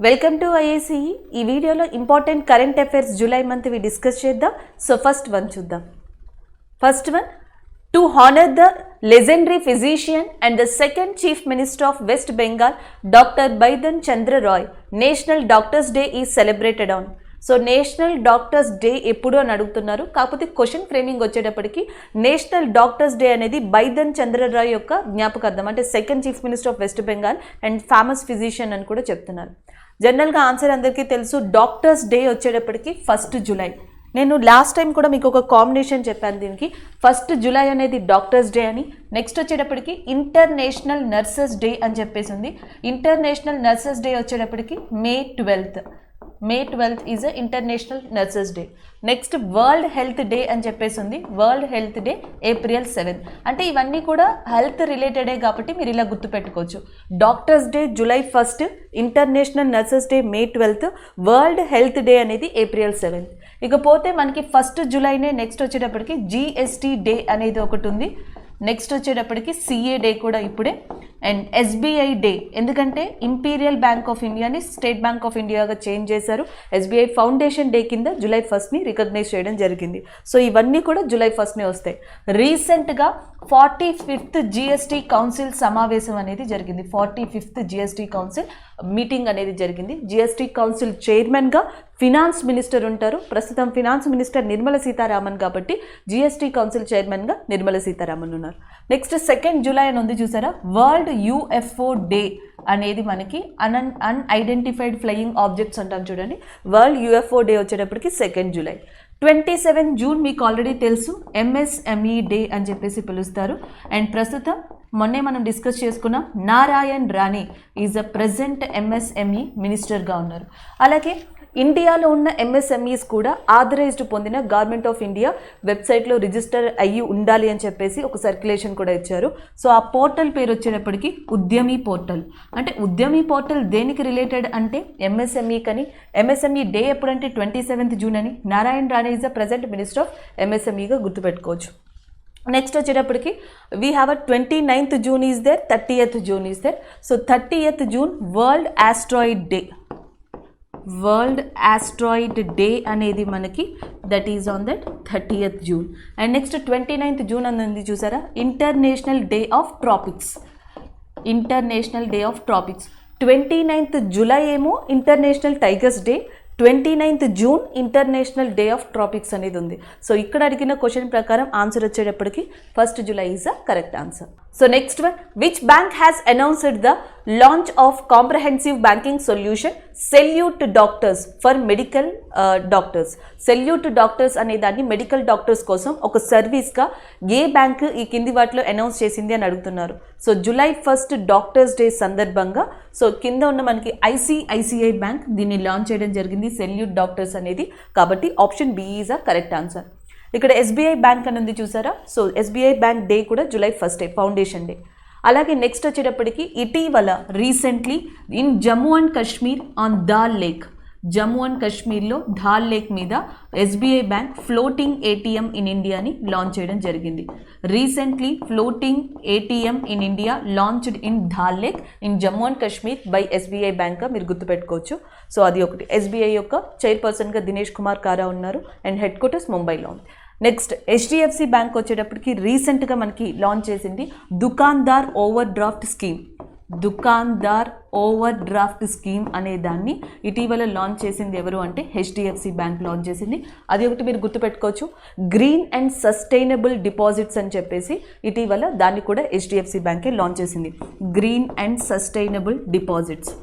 Welcome to IAC. ఈ వీడియోలో important current affairs July month we discuss చేద్దాం. So first one చూద్దాం. First one, to honour the legendary physician and the second chief minister of west Bengal doctor బైదన్ Chandra Roy, national doctors day is celebrated on. So national doctors day ఎప్పుడు అని అడుగుతున్నారు. కాకపోతే question framing వచ్చేటప్పటికి national doctors day అనేది బైదన్ చంద్రరాయ్ యొక్క జ్ఞాపకార్థం, అంటే second chief minister of west Bengal and famous physician అని కూడా చెప్తున్నారు. జనరల్గా ఆన్సర్ అందరికీ తెలుసు. డాక్టర్స్ డే వచ్చేటప్పటికి 1 జూలై. నేను లాస్ట్ టైం కూడా మీకు ఒక కాంబినేషన్ చెప్పాను దీనికి. 1 జూలై అనేది డాక్టర్స్ డే అని, నెక్స్ట్ వచ్చేటప్పటికి ఇంటర్నేషనల్ నర్సెస్ డే అని చెప్పేసి ఉంది. ఇంటర్నేషనల్ నర్సెస్ డే వచ్చేటప్పటికి May 12th is international nurses day. Next world health day అని చెప్పేసి ఉంది. World health day April 7. అంటే ఇవన్నీ కూడా హెల్త్ రిలేటెడే కాబట్టి మీరు ఇలా గుర్తుపెట్టుకోవచ్చు. Doctors day July 1, international nurses day May 12, world health day అనేది April 7. ఇకపోతే మనకి 1 జూలైనే నెక్స్ట్ వచ్చేటప్పటికి GST డే అనేది ఒకటి ఉంది. నెక్స్ట్ వచ్చేటప్పటికి CA డే కూడా ఇప్పుడే, అండ్ SBI డే. ఎందుకంటే ఇంపీరియల్ బ్యాంక్ ఆఫ్ ఇండియాని స్టేట్ బ్యాంక్ ఆఫ్ ఇండియాగా చేంజ్ చేశారు. SBI ఫౌండేషన్ డే కింద July 1ని రికగ్నైజ్ చేయడం జరిగింది. సో ఇవన్నీ కూడా July 1నే వస్తాయి. రీసెంట్గా 45th GST కౌన్సిల్ సమావేశం అనేది జరిగింది. 45th GST కౌన్సిల్ మీటింగ్ అనేది జరిగింది. GST కౌన్సిల్ చైర్మన్గా ఫినాన్స్ మినిస్టర్ ఉంటారు. ప్రస్తుతం ఫినాన్స్ మినిస్టర్ నిర్మలా సీతారామన్ కాబట్టి GST కౌన్సిల్ చైర్మన్గా నిర్మలా సీతారామన్ ఉన్నారు. నెక్స్ట్ 2 జూలై అని ఉంది చూసారా, వరల్డ్ UFO డే అనేది మనకి అన్ఐడెంటిఫైడ్ ఫ్లయింగ్ ఆబ్జెక్ట్స్ అంటాం చూడండి. వరల్డ్ UFO డే వచ్చేటప్పటికి 2 జూలై. 27 జూన్ మీకు ఆల్రెడీ తెలుసు, MSME డే అని చెప్పేసి పిలుస్తారు. అండ్ ప్రస్తుతం మొన్నే మనం డిస్కస్ చేసుకున్నాం, Narayan Rane is a present MSME మినిస్టర్గా ఉన్నారు. అలాగే ఇండియాలో ఉన్న MSMEs కూడా ఆథరైజ్డ్ పొందిన గవర్నమెంట్ ఆఫ్ ఇండియా వెబ్సైట్లో రిజిస్టర్ అయ్యి ఉండాలి అని చెప్పేసి ఒక సర్క్యులేషన్ కూడా ఇచ్చారు. సో ఆ పోర్టల్ పేరు వచ్చేటప్పటికి ఉద్యమి పోర్టల్. అంటే ఉద్యమి పోర్టల్ దేనికి రిలేటెడ్ అంటే MSME కని. MSME డే ఎప్పుడంటే 27th జూన్ అని. Narayan Rane is the present minister of MSMEగా గుర్తుపెట్టుకోవచ్చు. నెక్స్ట్ వచ్చేటప్పటికి we have a 29th June is there, 30th June is there. So 30th June world asteroid day. World asteroid day అనేది మనకి that is on that 30th June. And next 29th June అనేది చూసారా, international day of tropics. International day of tropics. 29th July ఏమో international tigers day, 29th June international day of tropics అనేది ఉంది. So ఇక్కడ అడిగిన question ప్రకారం answer వచ్చేటప్పటికి 1 July is a correct answer. So next one, which bank has announced the launch of comprehensive banking solution salute doctors for medical doctors. Salute doctors అనే దాన్ని medical doctors కోసం ఒక సర్వీస్గా ఏ బ్యాంక్ ఈ కింది వాటిలో అనౌన్స్ చేసింది అని అడుగుతున్నారు. సో July 1 డాక్టర్స్ డే సందర్భంగా సో కింద ఉన్న మనకి ICICI బ్యాంక్ దీన్ని లాంచ్ చేయడం జరిగింది, సెల్యూట్ డాక్టర్స్ అనేది. కాబట్టి option B is a correct answer. ఇక్కడ SBI బ్యాంక్ అని ఉంది చూసారా. సో SBI బ్యాంక్ డే కూడా July 1 ఫౌండేషన్ డే. అలాగే నెక్స్ట్ వచ్చేటప్పటికి ఇటీవల recently in Jammu and Kashmir on Dal lake, Jammu and కాశ్మీర్లో ధాల్ లేక్ మీద SBI bank floating ATM in ఇండియాని లాంచ్ చేయడం జరిగింది. Recently floating ATM in India launched in Dal lake in Jammu and Kashmir by SBI బ్యాంక్గా మీరు గుర్తుపెట్టుకోవచ్చు. సో అది ఒకటి. SBI యొక్క చైర్పర్సన్గా దినేష్ కుమార్ కారా ఉన్నారు అండ్ హెడ్ క్వార్టర్స్ ముంబైలో ఉంది. నెక్స్ట్ HDFC బ్యాంక్ వచ్చేటప్పటికి రీసెంట్గా మనకి లాంచ్ చేసింది Dukandar overdraft scheme. Dukandar overdraft scheme అనే దాన్ని ఇటీవల లాంచ్ చేసింది ఎవరు అంటే HDFC బ్యాంక్ లాంచ్ చేసింది. అది ఒకటి మీరు గుర్తుపెట్టుకోవచ్చు. గ్రీన్ అండ్ సస్టైనబుల్ డిపాజిట్స్ అని చెప్పేసి ఇటీవల దాన్ని కూడా HDFC బ్యాంకే లాంచ్ చేసింది. Green and sustainable deposits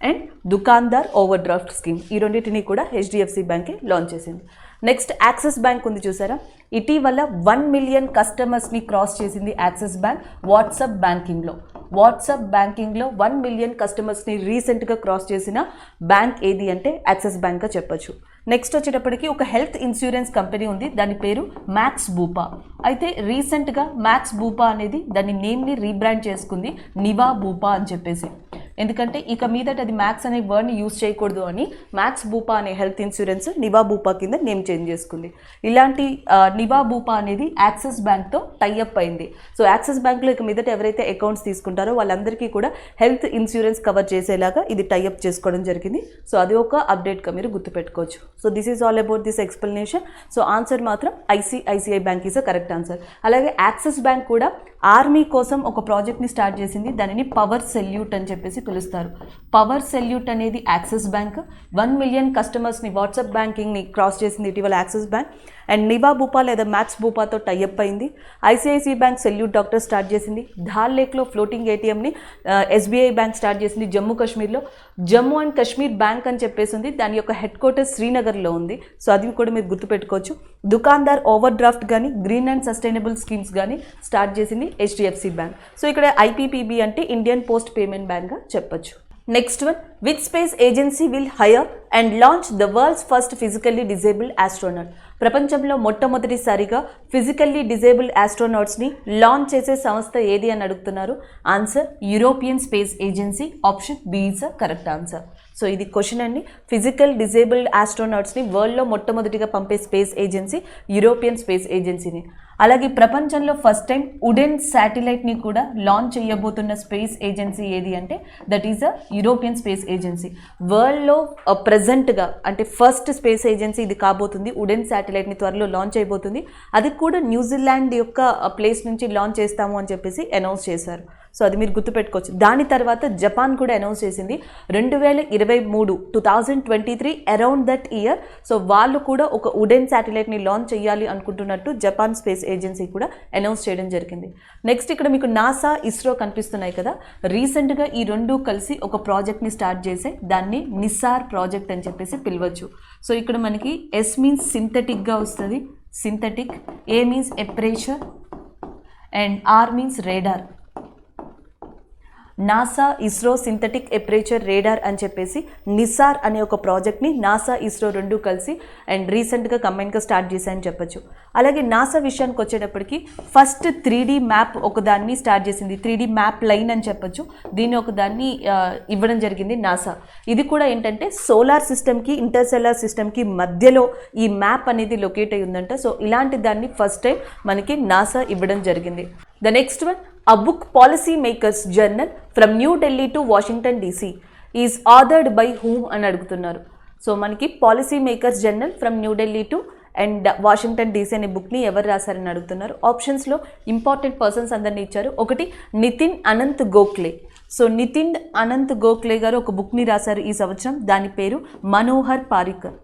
and Dukandar overdraft scheme, ఈ రెండింటిని కూడా HDFC బ్యాంకే లాంచ్ చేసింది. నెక్స్ట్ యాక్సిస్ బ్యాంక్ ఉంది చూసారా, ఇటీవల 1 మిలియన్ కస్టమర్స్ని క్రాస్ చేసింది యాక్సిస్ బ్యాంక్ వాట్సాప్ బ్యాంకింగ్లో. వాట్సాప్ బ్యాంకింగ్లో 1 మిలియన్ కస్టమర్స్ని రీసెంట్గా క్రాస్ చేసిన బ్యాంక్ ఏది అంటే యాక్సిస్ బ్యాంక్గా చెప్పొచ్చు. నెక్స్ట్ వచ్చేటప్పటికి ఒక హెల్త్ ఇన్సూరెన్స్ కంపెనీ ఉంది, దాని పేరు మ్యాక్స్ బూపా. అయితే రీసెంట్గా మ్యాక్స్ బూపా అనేది దాని నేమ్ని రీబ్రాండ్ చేసుకుంది నివా బూపా అని చెప్పేసి. ఎందుకంటే ఇక మీదట అది మ్యాక్స్ అనే వర్డ్ని యూజ్ చేయకూడదు అని మ్యాక్స్ భూపా అనే హెల్త్ ఇన్సూరెన్స్ నివా భూపా కింద నేమ్ చేంజ్ చేసుకుంది. ఇలాంటి నివా భూపా అనేది యాక్సిస్ బ్యాంక్తో టైఅప్ అయింది. సో యాక్సిస్ బ్యాంక్లో ఇక మీదట ఎవరైతే అకౌంట్స్ తీసుకుంటారో వాళ్ళందరికీ కూడా హెల్త్ ఇన్సూరెన్స్ కవర్ చేసేలాగా ఇది టైఅప్ చేసుకోవడం జరిగింది. సో అది ఒక అప్డేట్గా మీరు గుర్తుపెట్టుకోవచ్చు. So this is all about this explanation. So answer మాత్రం ICICI bank is a correct answer. అలాగే యాక్సిస్ బ్యాంక్ కూడా ఆర్మీ కోసం ఒక ప్రాజెక్ట్ని స్టార్ట్ చేసింది. దానిని పవర్ సెల్యూట్ అని చెప్పేసి పిలుస్తారు. పవర్ సెల్యూట్ అనేది యాక్సిస్ బ్యాంక్ 1 మిలియన్ కస్టమర్స్ని వాట్సాప్ బ్యాంకింగ్ని క్రాస్ చేసింది ఇటీవల Axis bank. And Niva Bupa లేదా మ్యాక్స్ భూపాతో టైఅప్ అయింది. ICICI bank salute doctor start చేసింది. ధాల్ లేక్లో ఫ్లోటింగ్ ఏటీఎంని ఎస్బీఐ బ్యాంక్ స్టార్ట్ చేసింది. జమ్మూ కాశ్మీర్లో జమ్మూ అండ్ కాశ్మీర్ బ్యాంక్ అని చెప్పేసింది. దాని యొక్క హెడ్ క్వార్టర్స్ శ్రీనగర్లో ఉంది. సో అది కూడా మీరు గుర్తుపెట్టుకోవచ్చు. దుకాన్దార్ ఓవర్ డ్రాఫ్ట్ కానీ గ్రీన్ అండ్ సస్టైనబుల్ స్కీమ్స్ కానీ స్టార్ట్ చేసింది హెచ్డిఎఫ్సి బ్యాంక్. సో ఇక్కడ ఐపీపీబీ అంటే ఇండియన్ పోస్ట్ పేమెంట్ బ్యాంక్గా చెప్పొచ్చు. Next one, which space agency will hire and launch the world's first physically disabled astronaut? ప్రపంచంలో మొట్టమొదటిసారిగా ఫిజికల్లీ డిజేబుల్డ్ ఆస్ట్రోనాట్స్ని లాంచ్ చేసే సంస్థ ఏది అని అడుగుతున్నారు. Answer European space agency. Option B is a correct answer. So ఇది క్వశ్చన్ అండి. ఫిజికల్ డిజేబుల్డ్ ఆస్ట్రోనాట్స్ని వరల్డ్లో మొట్టమొదటిగా పంపే స్పేస్ ఏజెన్సీ యూరోపియన్ స్పేస్ ఏజెన్సీని. అలాగే ప్రపంచంలో ఫస్ట్ టైం వుడెన్ శాటిలైట్ని కూడా లాంచ్ చేయబోతున్న స్పేస్ ఏజెన్సీ ఏది అంటే that is a European space agency. వరల్డ్లో ప్రజెంట్గా అంటే ఫస్ట్ స్పేస్ ఏజెన్సీ ఇది కాబోతుంది. వుడెన్ శాటిలైట్ని త్వరలో లాంచ్ అయిపోతుంది. అది కూడా న్యూజిలాండ్ యొక్క ప్లేస్ నుంచి లాంచ్ చేస్తాము అని చెప్పేసి అనౌన్స్ చేశారు. సో అది మీరు గుర్తుపెట్టుకోవచ్చు. దాని తర్వాత జపాన్ కూడా అనౌన్స్ చేసింది 2023 2023 అరౌండ్ దట్ ఇయర్. సో వాళ్ళు కూడా ఒక వుడెన్ శాటిలైట్ని లాంచ్ చేయాలి అనుకుంటున్నట్టు జపాన్ స్పేస్ ఏజెన్సీ కూడా అనౌన్స్ చేయడం జరిగింది. నెక్స్ట్ ఇక్కడ మీకు నాసా, ఇస్రో కనిపిస్తున్నాయి కదా. రీసెంట్గా ఈ రెండు కలిసి ఒక ప్రాజెక్ట్ని స్టార్ట్ చేసే దాన్ని నిసార్ ప్రాజెక్ట్ అని చెప్పేసి పిలవచ్చు. సో ఇక్కడ మనకి ఎస్ మీన్స్ సింథటిక్గా వస్తుంది, synthetic. A means aperture and R means radar. NASA, ISRO synthetic aperture radar అని చెప్పేసి నిసార్ అనే ఒక ప్రాజెక్ట్ని నాసా, ఇస్రో రెండు కలిసి అండ్ రీసెంట్గా కంబైన్గా స్టార్ట్ చేశాయని చెప్పొచ్చు. అలాగే నాసా విషయానికి వచ్చేటప్పటికి ఫస్ట్ 3D మ్యాప్ ఒకదాన్ని స్టార్ట్ చేసింది. 3D మ్యాప్ లైన్ అని చెప్పొచ్చు. దీన్ని ఒకదాన్ని ఇవ్వడం జరిగింది నాసా. ఇది కూడా ఏంటంటే సోలార్ సిస్టమ్కి, ఇంటర్సెల్లార్ సిస్టమ్కి మధ్యలో ఈ మ్యాప్ అనేది లొకేట్ అయి ఉందంట. సో ఇలాంటి దాన్ని ఫస్ట్ టైం మనకి నాసా ఇవ్వడం జరిగింది. The next one, a book policy makers journal from New Delhi to Washington DC is authored by whom అని అడుగుతున్నారు. సో మనకి policy makers journal from new Delhi to and Washington DC అనే బుక్ని ఎవరు రాశారని అడుగుతున్నారు. ఆప్షన్స్లో ఇంపార్టెంట్ పర్సన్స్ అందరినీ ఇచ్చారు. ఒకటి నితిన్ అనంత్ గోఖలే. సో నితిన్ అనంత్ గోఖలే గారు ఒక బుక్ని రాశారు ఈ సంవత్సరం. దాని పేరు Manohar Parrikar.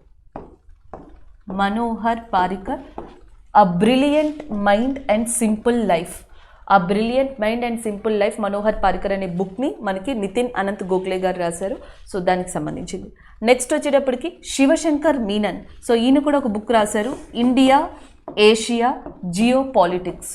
Manohar Parrikar, a brilliant mind and simple life. ఆ brilliant mind and simple life Manohar Parrikar అనే బుక్ని మనకి నితిన్ అనంత్ గోఖలే గారు రాశారు. సో దానికి సంబంధించింది. నెక్స్ట్ వచ్చేటప్పటికి శివశంకర్ మీనన్. సో ఈయన కూడా ఒక బుక్ రాశారు, India Asia geo politics.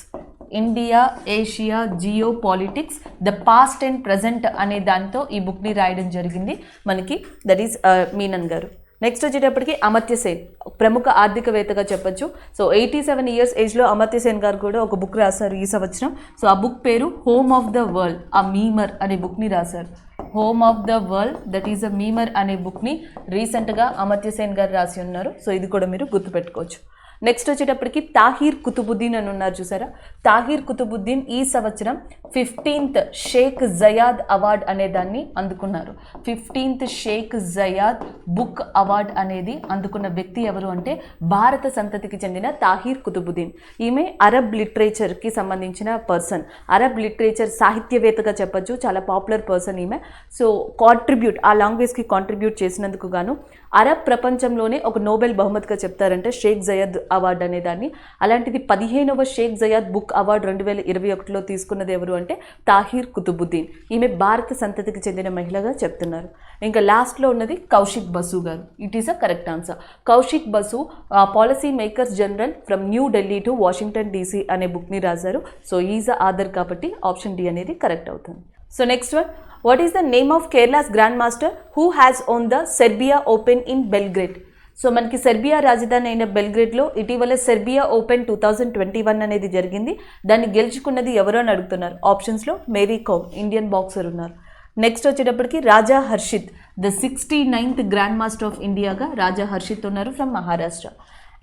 India Asia geo politics the past and present అనే దాంతో ఈ బుక్ని రాయడం జరిగింది మనకి. దట్ ఈస్ మీనన్ గారు. నెక్స్ట్ వచ్చేటప్పటికి అమర్త్య సేన్, ప్రముఖ ఆర్థికవేత్తగా చెప్పొచ్చు. సో 87 ఇయర్స్ ఏజ్లో అమర్త్య సేన్ గారు కూడా ఒక బుక్ రాశారు ఈ సంవత్సరం. సో ఆ బుక్ పేరు హోమ్ ఆఫ్ ద వరల్డ్, ఆ మీమర్ అనే బుక్ని రాశారు. Home of the world that is a memer అనే బుక్ని రీసెంట్గా అమర్త్య సేన్ గారు రాసి ఉన్నారు. సో ఇది కూడా మీరు గుర్తుపెట్టుకోవచ్చు. నెక్స్ట్ వచ్చేటప్పటికి తాహిర్ కుతుబుద్దీన్ అని ఉన్నారు చూసారా. తాహిర్ కుతుబుద్దీన్ ఈ సంవత్సరం 15th షేక్ జయాద్ అవార్డ్ అనే దాన్ని అందుకున్నారు. 15th Sheikh Zayed book award అనేది అందుకున్న వ్యక్తి ఎవరు అంటే భారత సంతతికి చెందిన తాహిర్ కుతుబుద్దీన్. ఈమె అరబ్ లిటరేచర్కి సంబంధించిన పర్సన్, అరబ్ లిటరేచర్ సాహిత్యవేత్తగా చెప్పచ్చు. చాలా పాపులర్ పర్సన్ ఈమె. సో కాంట్రిబ్యూట్, ఆ లాంగ్వేజ్కి కాంట్రిబ్యూట్ చేసినందుకు గాను అరబ్ ప్రపంచంలోనే ఒక నోబెల్ బహుమతిగా చెప్తారంటే షేక్ జయాద్ అవార్డు అనే దాన్ని. అలాంటిది 15వ షేక్ జయాద్ బుక్ అవార్డు 2021లో తీసుకున్నది ఎవరు అంటే తాహిర్ కుతుబుద్దీన్. ఈమె భారత సంతతికి చెందిన మహిళగా చెప్తున్నారు. ఇంకా లాస్ట్లో ఉన్నది కౌశిక్ బసు గారు. It is a correct answer. Kaushik Basu policy makers journal from new Delhi to Washington DC అనే బుక్ని రాశారు. సో ఈజ్ ఆథర్ కాబట్టి ఆప్షన్ డి అనేది కరెక్ట్ అవుతుంది. So next one, what is the name of Kerala's grandmaster who has won the Serbia Open in Belgrade? So మనకి Serbia రాజధాని అయిన బెల్గ్రేడ్లో ఇటీవల సెర్బియా ఓపెన్ 2021 అనేది జరిగింది. దాన్ని గెలుచుకున్నది ఎవరు అని అడుగుతున్నారు. ఆప్షన్స్లో మేరీ కోమ్, ఇండియన్ బాక్సర్ ఉన్నారు. నెక్స్ట్ వచ్చేటప్పటికి Raja Harshit the 69th grand master of ఇండియాగా రాజా హర్షిత్ ఉన్నారు from Maharashtra.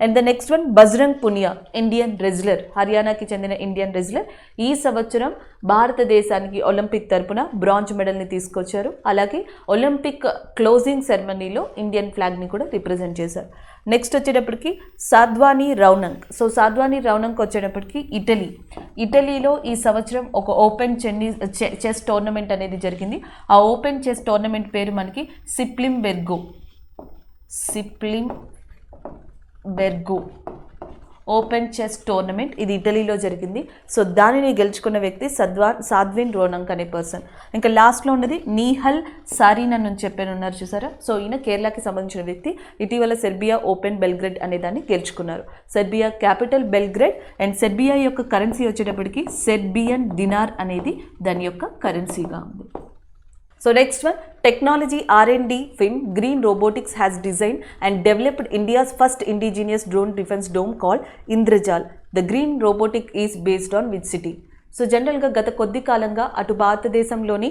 And the next one Bajrang Punia, Indian wrestler, హర్యానాకి చెందిన ఇండియన్ రెజ్లర్. ఈ సంవత్సరం భారతదేశానికి ఒలింపిక్ తరపున బ్రాంజ్ మెడల్ని తీసుకొచ్చారు. అలాగే ఒలింపిక్ క్లోజింగ్ సెరమనీలో ఇండియన్ ఫ్లాగ్ని కూడా రిప్రజెంట్ చేశారు. నెక్స్ట్ వచ్చేటప్పటికి సాధ్వాని రౌనంక్. సో సాధ్వాని రౌనంక్ వచ్చేటప్పటికి ఇటలీలో ఈ సంవత్సరం ఒక ఓపెన్ చెస్ టోర్నమెంట్ అనేది జరిగింది. ఆ ఓపెన్ చెస్ టోర్నమెంట్ పేరు మనకి సిప్లింబెర్గో ఓపెన్ చెస్ టోర్నమెంట్. ఇది ఇటలీలో జరిగింది. సో దానిని గెలుచుకున్న వ్యక్తి సాధ్విన్ రోనంక్ అనే పర్సన్. ఇంకా లాస్ట్లో ఉన్నది నీహల్ సారీనా అని చెప్పానున్నారు చూసారా. సో ఈయన కేరళకి సంబంధించిన వ్యక్తి. ఇటీవల సెర్బియా ఓపెన్ బెల్గ్రేడ్ అనే దాన్ని గెలుచుకున్నారు. Serbia capital Belgrade. And Serbia యొక్క కరెన్సీ వచ్చేటప్పటికి సెర్బియన్ దినార్ అనేది దాని యొక్క కరెన్సీగా ఉంది. So next one, technology R&D firm Green Robotics has designed and developed India's first indigenous drone defense dome called Indrajal. The Green Robotic is based on which city? So జనరల్గా గత కొద్ది కాలంగా అటు భారతదేశంలోని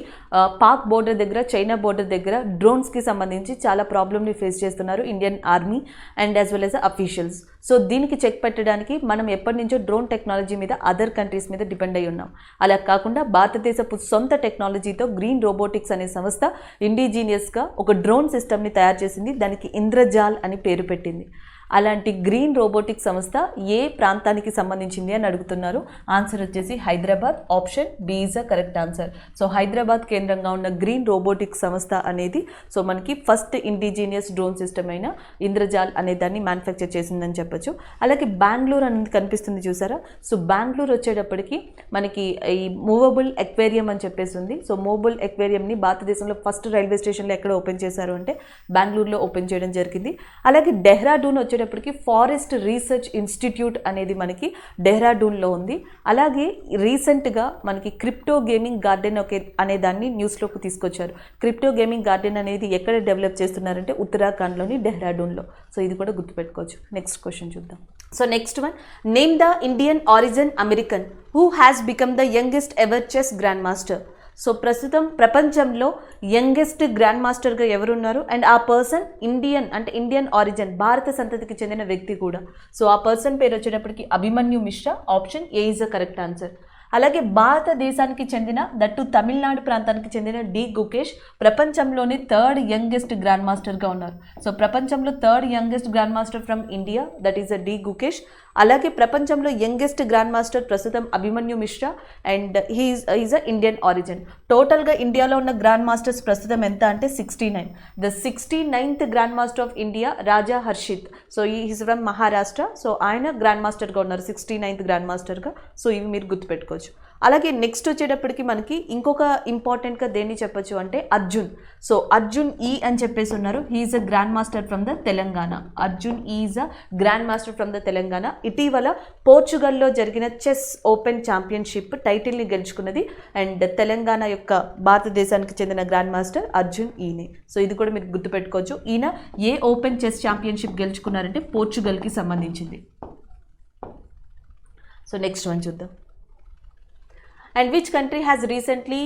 పాక్ బోర్డర్ దగ్గర, చైనా బోర్డర్ దగ్గర డ్రోన్స్కి సంబంధించి చాలా ప్రాబ్లమ్ని ఫేస్ చేస్తున్నారు Indian army and as well as officials. So దీనికి చెక్ పెట్టడానికి మనం ఎప్పటి నుంచో డ్రోన్ టెక్నాలజీ మీద అదర్ కంట్రీస్ మీద డిపెండ్ అయి ఉన్నాం. అలా కాకుండా భారతదేశపు సొంత టెక్నాలజీతో గ్రీన్ రోబోటిక్స్ అనే సంస్థ ఇండిజీనియస్గా ఒక డ్రోన్ సిస్టమ్ని తయారు చేసింది. దానికి ఇంద్రజాల్ అని పేరు పెట్టింది. అలాంటి గ్రీన్ రోబోటిక్ సంస్థ ఏ ప్రాంతానికి సంబంధించింది అని అడుగుతున్నారు. ఆన్సర్ వచ్చేసి Hyderabad. Option B is a correct answer. So Hyderabad కేంద్రంగా ఉన్న గ్రీన్ రోబోటిక్ సంస్థ అనేది సో మనకి ఫస్ట్ ఇండిజీనియస్ డ్రోన్ సిస్టమ్ అయిన ఇంద్రజాల్ అనే దాన్ని మ్యానుఫ్యాక్చర్ చేసిందని చెప్పొచ్చు. అలాగే బెంగళూరు అనేది కనిపిస్తుంది చూసారా. సో బెంగళూరు వచ్చేటప్పటికి మనకి ఈ మూవబుల్ ఎక్వేరియం అని చెప్పేసి ఉంది. సో మూవబుల్ ఎక్వేరియంని భారతదేశంలో ఫస్ట్ రైల్వే స్టేషన్లో ఎక్కడ ఓపెన్ చేశారు అంటే బెంగళూరులో ఓపెన్ చేయడం జరిగింది. అలాగే డెహ్రాడూన్ వచ్చేటప్పటికి ఫారెస్ట్ రీసెర్చ్ ఇన్స్టిట్యూట్ అనేది మనకి డెహ్రాడూన్లో ఉంది. అలాగే రీసెంట్గా మనకి క్రిప్టో గేమింగ్ గార్డెన్ అనే దాన్ని న్యూస్లోకి తీసుకొచ్చారు. క్రిప్టో గేమింగ్ గార్డెన్ అనేది ఎక్కడ డెవలప్ చేస్తున్నారంటే ఉత్తరాఖండ్లోని డెహ్రాడూన్లో. సో ఇది కూడా గుర్తుపెట్టుకోవచ్చు. నెక్స్ట్ క్వశ్చన్ చూద్దాం. So next one, name the Indian origin American who has become the youngest ever chess grand master. So ప్రస్తుతం ప్రపంచంలో యంగెస్ట్ గ్రాండ్ మాస్టర్గా ఎవరున్నారు అండ్ ఆ పర్సన్ ఇండియన్ అంటే ఇండియన్ ఆరిజిన్ భారత సంతతికి చెందిన వ్యక్తి కూడా. సో ఆ పర్సన్ పేరు వచ్చేటప్పటికి Abhimanyu Mishra. Option A is the correct answer. అలాగే భారతదేశానికి చెందిన దట్టు తమిళనాడు ప్రాంతానికి చెందిన డి గుకేష్ ప్రపంచంలోని థర్డ్ యంగెస్ట్ గ్రాండ్ మాస్టర్గా ఉన్నారు. సో ప్రపంచంలో third youngest grand master from India, that is a D Gukesh. అలాగే ప్రపంచంలో యంగెస్ట్ గ్రాండ్ మాస్టర్ ప్రస్తుతం Abhimanyu Mishra and he's a Indian origin. టోటల్గా ఇండియాలో ఉన్న గ్రాండ్ మాస్టర్స్ ప్రస్తుతం ఎంత అంటే 69. The 69th grand master of India Raja Harshit. So is from Maharashtra. So ఆయన గ్రాండ్ మాస్టర్గా ఉన్నారు 69th గ్రాండ్ మాస్టర్గా. సో ఇవి మీరు గుర్తుపెట్టుకోవచ్చు. అలాగే నెక్స్ట్ వచ్చేటప్పటికి మనకి ఇంకొక ఇంపార్టెంట్గా దేన్ని చెప్పొచ్చు అంటే అర్జున్. సో అర్జున్ ఈ అని చెప్పేసి ఉన్నారు. He is a grand master from the Telangana. Arjun is a grand master from the Telangana. ఇటీవల పోర్చుగల్లో జరిగిన చెస్ ఓపెన్ ఛాంపియన్షిప్ టైటిల్ని గెలుచుకున్నది అండ్ తెలంగాణ యొక్క భారతదేశానికి చెందిన గ్రాండ్ మాస్టర్ అర్జున్ ఈనే. సో ఇది కూడా మీరు గుర్తుపెట్టుకోవచ్చు. ఈయన ఏ ఓపెన్ చెస్ ఛాంపియన్షిప్ గెలుచుకున్నారంటే పోర్చుగల్కి సంబంధించింది. సో నెక్స్ట్ వన్ చూద్దాం. And which country has recently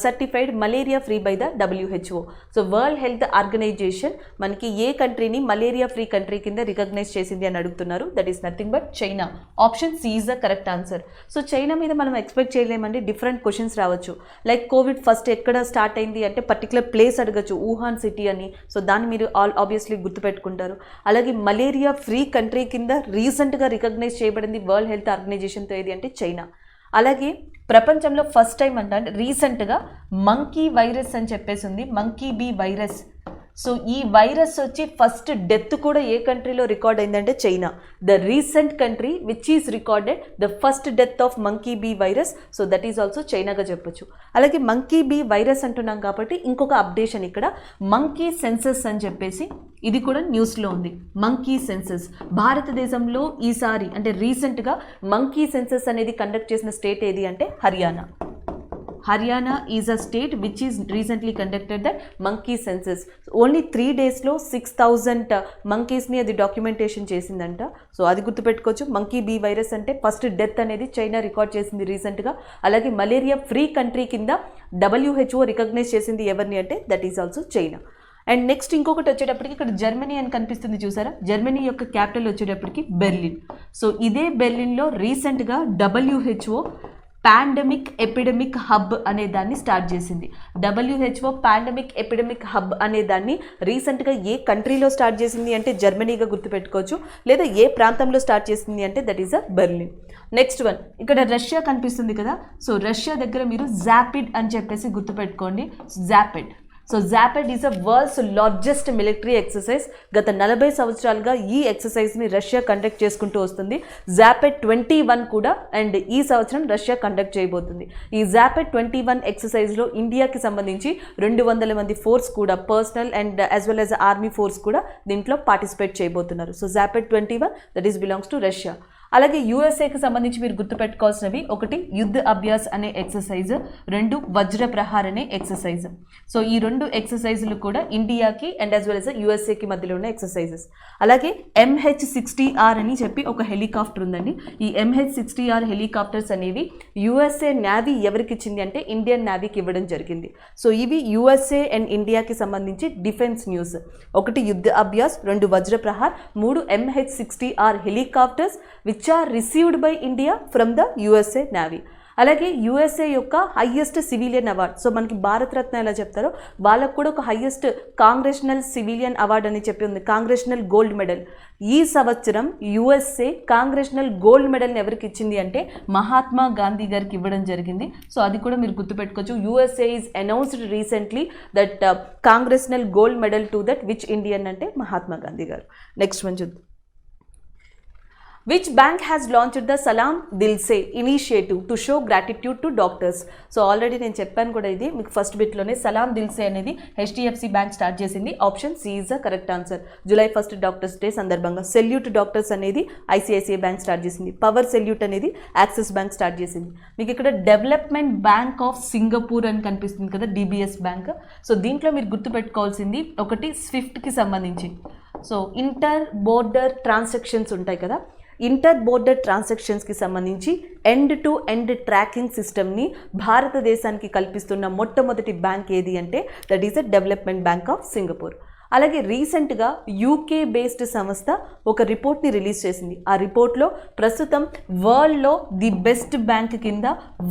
certified malaria free by the WHO? So World Health Organization మనకి ఏ కంట్రీని మలేరియా ఫ్రీ కంట్రీ కింద రికగ్నైజ్ చేసింది అని అడుగుతున్నారు. That is nothing but China. Option C is the correct answer. So China మీద మనం expect చేయలేమండి. డిఫరెంట్ క్వశ్చన్స్ రావచ్చు. లైక్ కోవిడ్ ఫస్ట్ ఎక్కడ స్టార్ట్ అయింది అంటే పర్టికులర్ ప్లేస్ అడగచ్చు, వుహాన్ సిటీ అని. సో దాన్ని మీరు ఆబ్వియస్లీ గుర్తుపెట్టుకుంటారు. అలాగే మలేరియా ఫ్రీ కంట్రీ కింద రీసెంట్గా రికగ్నైజ్ చేయబడింది వరల్డ్ హెల్త్ ఆర్గనైజేషన్తో ఏది అంటే చైనా. అలాగే ప్రపంచంలో ఫస్ట్ టైం అంటే రీసెంట్గా మంకీ వైరస్ అని చెప్పేసి ఉంది, మంకీ బీ వైరస్. సో ఈ వైరస్ వచ్చి ఫస్ట్ డెత్ కూడా ఏ కంట్రీలో రికార్డ్ అయిందంటే China. The recent country which is recorded the first death of monkey B virus. So that is also చైనాగా చెప్పొచ్చు. అలాగే మంకీ బీ వైరస్ అంటున్నాం కాబట్టి ఇంకొక అప్డేషన్ ఇక్కడ మంకీ సెన్సస్ అని చెప్పేసి ఇది కూడా న్యూస్లో ఉంది. మంకీ సెన్సస్ భారతదేశంలో ఈసారి అంటే రీసెంట్గా మంకీ సెన్సస్ అనేది కండక్ట్ చేసిన స్టేట్ ఏది అంటే Haryana. Haryana is a state which is recently conducted the monkey census. Only 3 డేస్లో 6,000 మంకీస్ని అది డాక్యుమెంటేషన్ చేసిందంట. సో అది గుర్తుపెట్టుకోవచ్చు. మంకీ బీ వైరస్ అంటే ఫస్ట్ డెత్ అనేది చైనా రికార్డ్ చేసింది రీసెంట్గా. అలాగే మలేరియా ఫ్రీ కంట్రీ కింద WHO రికగ్నైజ్ చేసింది ఎవరిని అంటే that is also China. And next ఇంకొకటి వచ్చేటప్పటికి ఇక్కడ జర్మనీ అని కనిపిస్తుంది చూసారా, జర్మనీ యొక్క క్యాపిటల్ వచ్చేటప్పటికి బెర్లిన్. సో ఇదే బెర్లిన్లో రీసెంట్గా WHO పాండమిక్ ఎపిడమిక్ హబ్ అనే దాన్ని స్టార్ట్ చేసింది. WHO పాండమిక్ ఎపిడమిక్ హబ్ అనే దాన్ని రీసెంట్గా ఏ కంట్రీలో స్టార్ట్ చేసింది అంటే జర్మనీగా గుర్తుపెట్టుకోవచ్చు, లేదా ఏ ప్రాంతంలో స్టార్ట్ చేసింది అంటే that is a Berlin. Next one ఇక్కడ రష్యా కనిపిస్తుంది కదా. సో రష్యా దగ్గర మీరు జాపిడ్ అని చెప్పేసి గుర్తుపెట్టుకోండి, Zapad. So Zapad is a world's largest military exercise. గత 40 సంవత్సరాలుగా ఈ ఎక్సర్సైజ్ని రష్యా కండక్ట్ చేసుకుంటూ వస్తుంది. జాపిడ్ 21 కూడా అండ్ ఈ సంవత్సరం రష్యా కండక్ట్ చేయబోతుంది. ఈ జాపిడ్ 21 ఎక్సర్సైజ్లో ఇండియాకి సంబంధించి 200 మంది ఫోర్స్ కూడా personal and as well as army force కూడా దీంట్లో పార్టిసిపేట్ చేయబోతున్నారు. So Zapad 21 that is belongs to Russia. అలాగే యూఎస్ఏకి సంబంధించి మీరు గుర్తుపెట్టుకోవాల్సినవి, ఒకటి యుద్ధ అభ్యాస్ అనే ఎక్సర్సైజ్, 2 వజ్ర ప్రహార్ అనే ఎక్సర్సైజ్. సో ఈ 2 ఎక్సర్సైజులు కూడా ఇండియాకి అండ్ యాజ్ వెల్ యాజ్ యూఎస్ఏకి మధ్యలో ఉన్న ఎక్సర్సైజెస్. అలాగే MH-60R అని చెప్పి ఒక హెలికాప్టర్ ఉందండి. ఈ MH-60R హెలికాప్టర్స్ అనేవి యుఎస్ఏ నేవీ ఎవరికి ఇచ్చింది అంటే ఇండియన్ నేవీకి ఇవ్వడం జరిగింది. సో ఇవి యుఎస్ఏ అండ్ ఇండియాకి సంబంధించి డిఫెన్స్ న్యూస్. 1 యుద్ధ Abhyas, 2 Vajra Prahar, 3 MH-60R helicopters which are received by India from the USA navy. అలాగే యుఎస్ఏ యొక్క హైయెస్ట్ సివిలియన్ అవార్డ్, సో మనకి భారత్ రత్న ఎలా చెప్తారో వాళ్ళకు కూడా ఒక హైయెస్ట్ కాంగ్రెషనల్ సివిలియన్ అవార్డ్ అని చెప్పి ఉంది, కాంగ్రెషనల్ గోల్డ్ మెడల్. ఈ సంవత్సరం యుఎస్ఏ కాంగ్రెషనల్ గోల్డ్ మెడల్ని ఎవరికి ఇచ్చింది అంటే మహాత్మా గాంధీ గారికి ఇవ్వడం జరిగింది. సో అది కూడా మీరు గుర్తుపెట్టుకోవచ్చు. USA is announced recently that congressional gold medal to that which Indian అంటే మహాత్మా గాంధీ గారు. నెక్స్ట్ వన్ చూద్దాం. Which bank has launched the Salam Dil Se initiative to show gratitude to doctors? So already నేను చెప్పాను కూడా, ఇది మీకు ఫస్ట్ బిట్లోనే సలాం దిల్ సే అనేది HDFC bank start చేసింది. Option C is the correct answer. July 1 doctors day సందర్భంగా salute doctors అనేది ICICI bank start చేసింది. పవర్ సెల్యూట్ అనేది యాక్సిస్ బ్యాంక్ స్టార్ట్ చేసింది. మీకు ఇక్కడ డెవలప్మెంట్ బ్యాంక్ ఆఫ్ సింగపూర్ అని కనిపిస్తుంది కదా, DBS బ్యాంక్. సో దీంట్లో మీరు గుర్తుపెట్టుకోవాల్సింది ఒకటి స్విఫ్ట్కి సంబంధించి. సో ఇంటర్ బోర్డర్ ట్రాన్సాక్షన్స్ ఉంటాయి కదా, ఇంటర్ బోర్డర్ ట్రాన్సాక్షన్స్కి సంబంధించి ఎండ్ టు ఎండ్ ట్రాకింగ్ సిస్టమ్ని భారతదేశానికి కల్పిస్తున్న మొట్టమొదటి బ్యాంక్ ఏది అంటే that is the development bank of Singapore. అలాగే రీసెంట్గా UK బేస్డ్ సంస్థ ఒక రిపోర్ట్ని రిలీజ్ చేసింది. ఆ రిపోర్ట్లో ప్రస్తుతం వరల్డ్లో ది బెస్ట్ బ్యాంక్ కింద,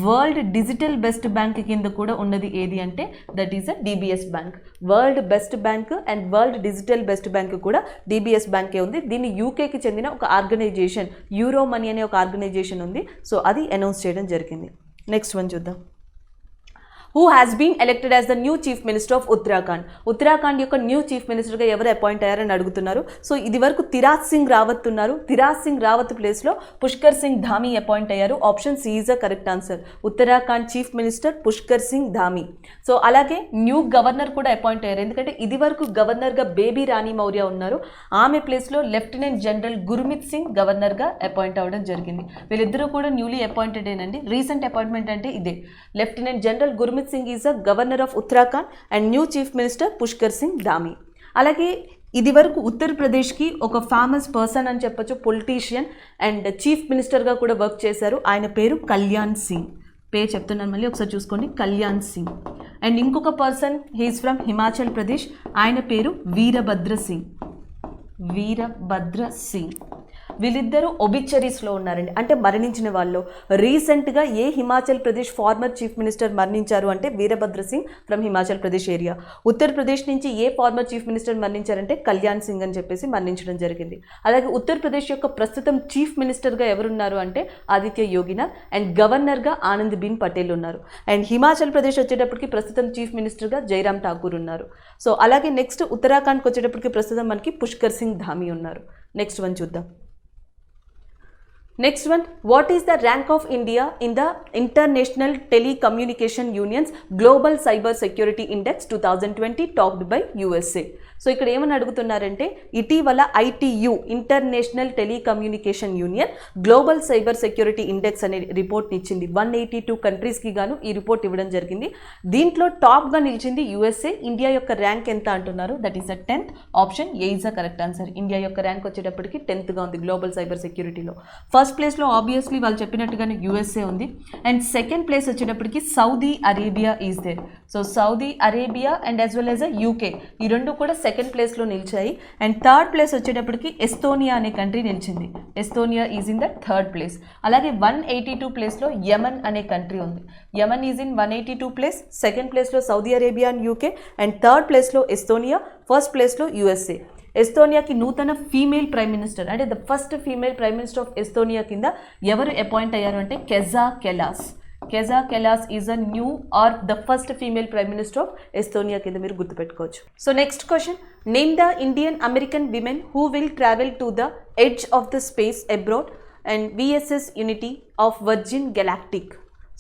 వరల్డ్ డిజిటల్ బెస్ట్ బ్యాంక్ కింద కూడా ఉన్నది ఏది అంటే that is a DBS bank. World best bank and world digital best bank కూడా DBS బ్యాంకే ఉంది. దీన్ని UKకి చెందిన ఒక ఆర్గనైజేషన్, యూరో మనీ అనే ఒక ఆర్గనైజేషన్ ఉంది. సో అది అనౌన్స్ చేయడం జరిగింది. నెక్స్ట్ వన్ చూద్దాం. who has been elected as the new chief minister of Uttarakhand. Uttarakhand యొక్క న్యూ చీఫ్ మినిస్టర్గా ఎవరు అపాయింట్ అయ్యారని అడుగుతున్నారు. సో ఇది వరకు తిరాజ్ సింగ్ రావత్ ఉన్నారు. తిరాజ్ సింగ్ రావత్ ప్లేస్లో పుష్కర్ సింగ్ ధామీ అపాయింట్ అయ్యారు. Option C is the correct answer. Uttarakhand chief minister Pushkar Singh Dhami. So అలాగే న్యూ గవర్నర్ కూడా అపాయింట్ అయ్యారు. ఎందుకంటే ఇది వరకు గవర్నర్గా బేబీ రాణి మౌర్య ఉన్నారు. ఆమె ప్లేస్లో లెఫ్టినెంట్ జనరల్ గుర్మిత్ సింగ్ గవర్నర్గా అపాయింట్ అవ్వడం జరిగింది. వీళ్ళిద్దరూ కూడా న్యూలీ అపాయింటెడ్ ఏనండి. రీసెంట్ అపాయింట్మెంట్ అంటే ఇదే. Lieutenant general Gurmeet Singh is the governor of Uttarakhand and new chief minister Pushkar Singh Dhami. అలాగే ఇది వరకు ఉత్తరప్రదేశ్కి ఒక ఫేమస్ పర్సన్ అని చెప్పొచ్చు, పొలిటీషియన్ అండ్ చీఫ్ మినిస్టర్గా కూడా వర్క్ చేశారు. ఆయన పేరు కళ్యాణ్ సింగ్. పేరు చెప్తున్నాను, మళ్ళీ ఒకసారి చూసుకోండి, కళ్యాణ్ సింగ్. అండ్ ఇంకొక person he's from Himachal Pradesh, ఆయన పేరు వీరభద్ర సింగ్. వీరభద్ర సింగ్. వీళ్ళిద్దరూ ఒబిచరీస్లో ఉన్నారండి, అంటే మరణించిన వాళ్ళు. రీసెంట్గా ఏ Himachal Pradesh former chief minister మరణించారు అంటే వీరభద్ర సింగ్ ఫ్రమ్ హిమాచల్ ప్రదేశ్ ఏరియా. ఉత్తరప్రదేశ్ నుంచి a former chief minister మరణించారంటే Kalyan Singh అని చెప్పేసి మరణించడం జరిగింది. అలాగే ఉత్తరప్రదేశ్ యొక్క ప్రస్తుతం చీఫ్ మినిస్టర్గా ఎవరున్నారు అంటే ఆదిత్య యోగినాథ్ అండ్ గవర్నర్గా ఆనందీబెన్ పటేల్ ఉన్నారు. అండ్ హిమాచల్ ప్రదేశ్ వచ్చేటప్పటికి ప్రస్తుతం చీఫ్ మినిస్టర్గా జైరామ్ ఠాకూర్ ఉన్నారు. సో అలాగే నెక్స్ట్ ఉత్తరాఖండ్కి వచ్చేటప్పటికి ప్రస్తుతం మనకి పుష్కర్ సింగ్ ధామీ ఉన్నారు. నెక్స్ట్ వన్ చూద్దాం. Next one, what is the rank of India in the International Telecommunication Union's Global Cyber Security Index 2020 topped by USA? So ఇక్కడ ఏమని అడుగుతున్నారంటే ఇటీవల ITU international telecommunication union global cyber security index అనే రిపోర్ట్ని ఇచ్చింది. 182 కంట్రీస్కి గాను ఈ రిపోర్ట్ ఇవ్వడం జరిగింది. దీంట్లో టాప్గా నిలిచింది USA. ఇండియా యొక్క ర్యాంక్ ఎంత అంటున్నారు? That is the 10th. Option A is the correct answer. India యొక్క ర్యాంక్ వచ్చేటప్పటికి 10th ఉంది గ్లోబల్ సైబర్ సెక్యూరిటీలో. ఫస్ట్ ప్లేస్లో ఆబ్వియస్లీ వాళ్ళు చెప్పినట్టుగానే USA ఉంది. అండ్ సెకండ్ ప్లేస్ వచ్చేటప్పటికి Saudi Arabia is there. So Saudi Arabia and as well as UK ఈ రెండు కూడా సెకండ్ ప్లేస్లో నిలిచాయి. అండ్ థర్డ్ ప్లేస్ వచ్చేటప్పటికి ఎస్తోనియా అనే కంట్రీ నిలిచింది. Estonia is in the third place. అలాగే 182 ప్లేస్లో యమన్ అనే కంట్రీ ఉంది. Yemen is in 182 place. Second ప్లేస్లో Saudi Arabia and UK and third ప్లేస్లో ఎస్తోనియా, ఫస్ట్ ప్లేస్లో USA. ఎస్తోనియాకి నూతన ఫీమేల్ ప్రైమ్ మినిస్టర్ అంటే the first female prime minister of Estonia కింద ఎవరు అపాయింట్ అయ్యారు అంటే Kaja Kallas. Kaja Kallas is a new or the first female prime minister of Estonia కింద మీరు గుర్తుపెట్టుకోవచ్చు. So next question, name the Indian American women who will travel to the edge of the space abroad and VSS unity of Virgin Galactic.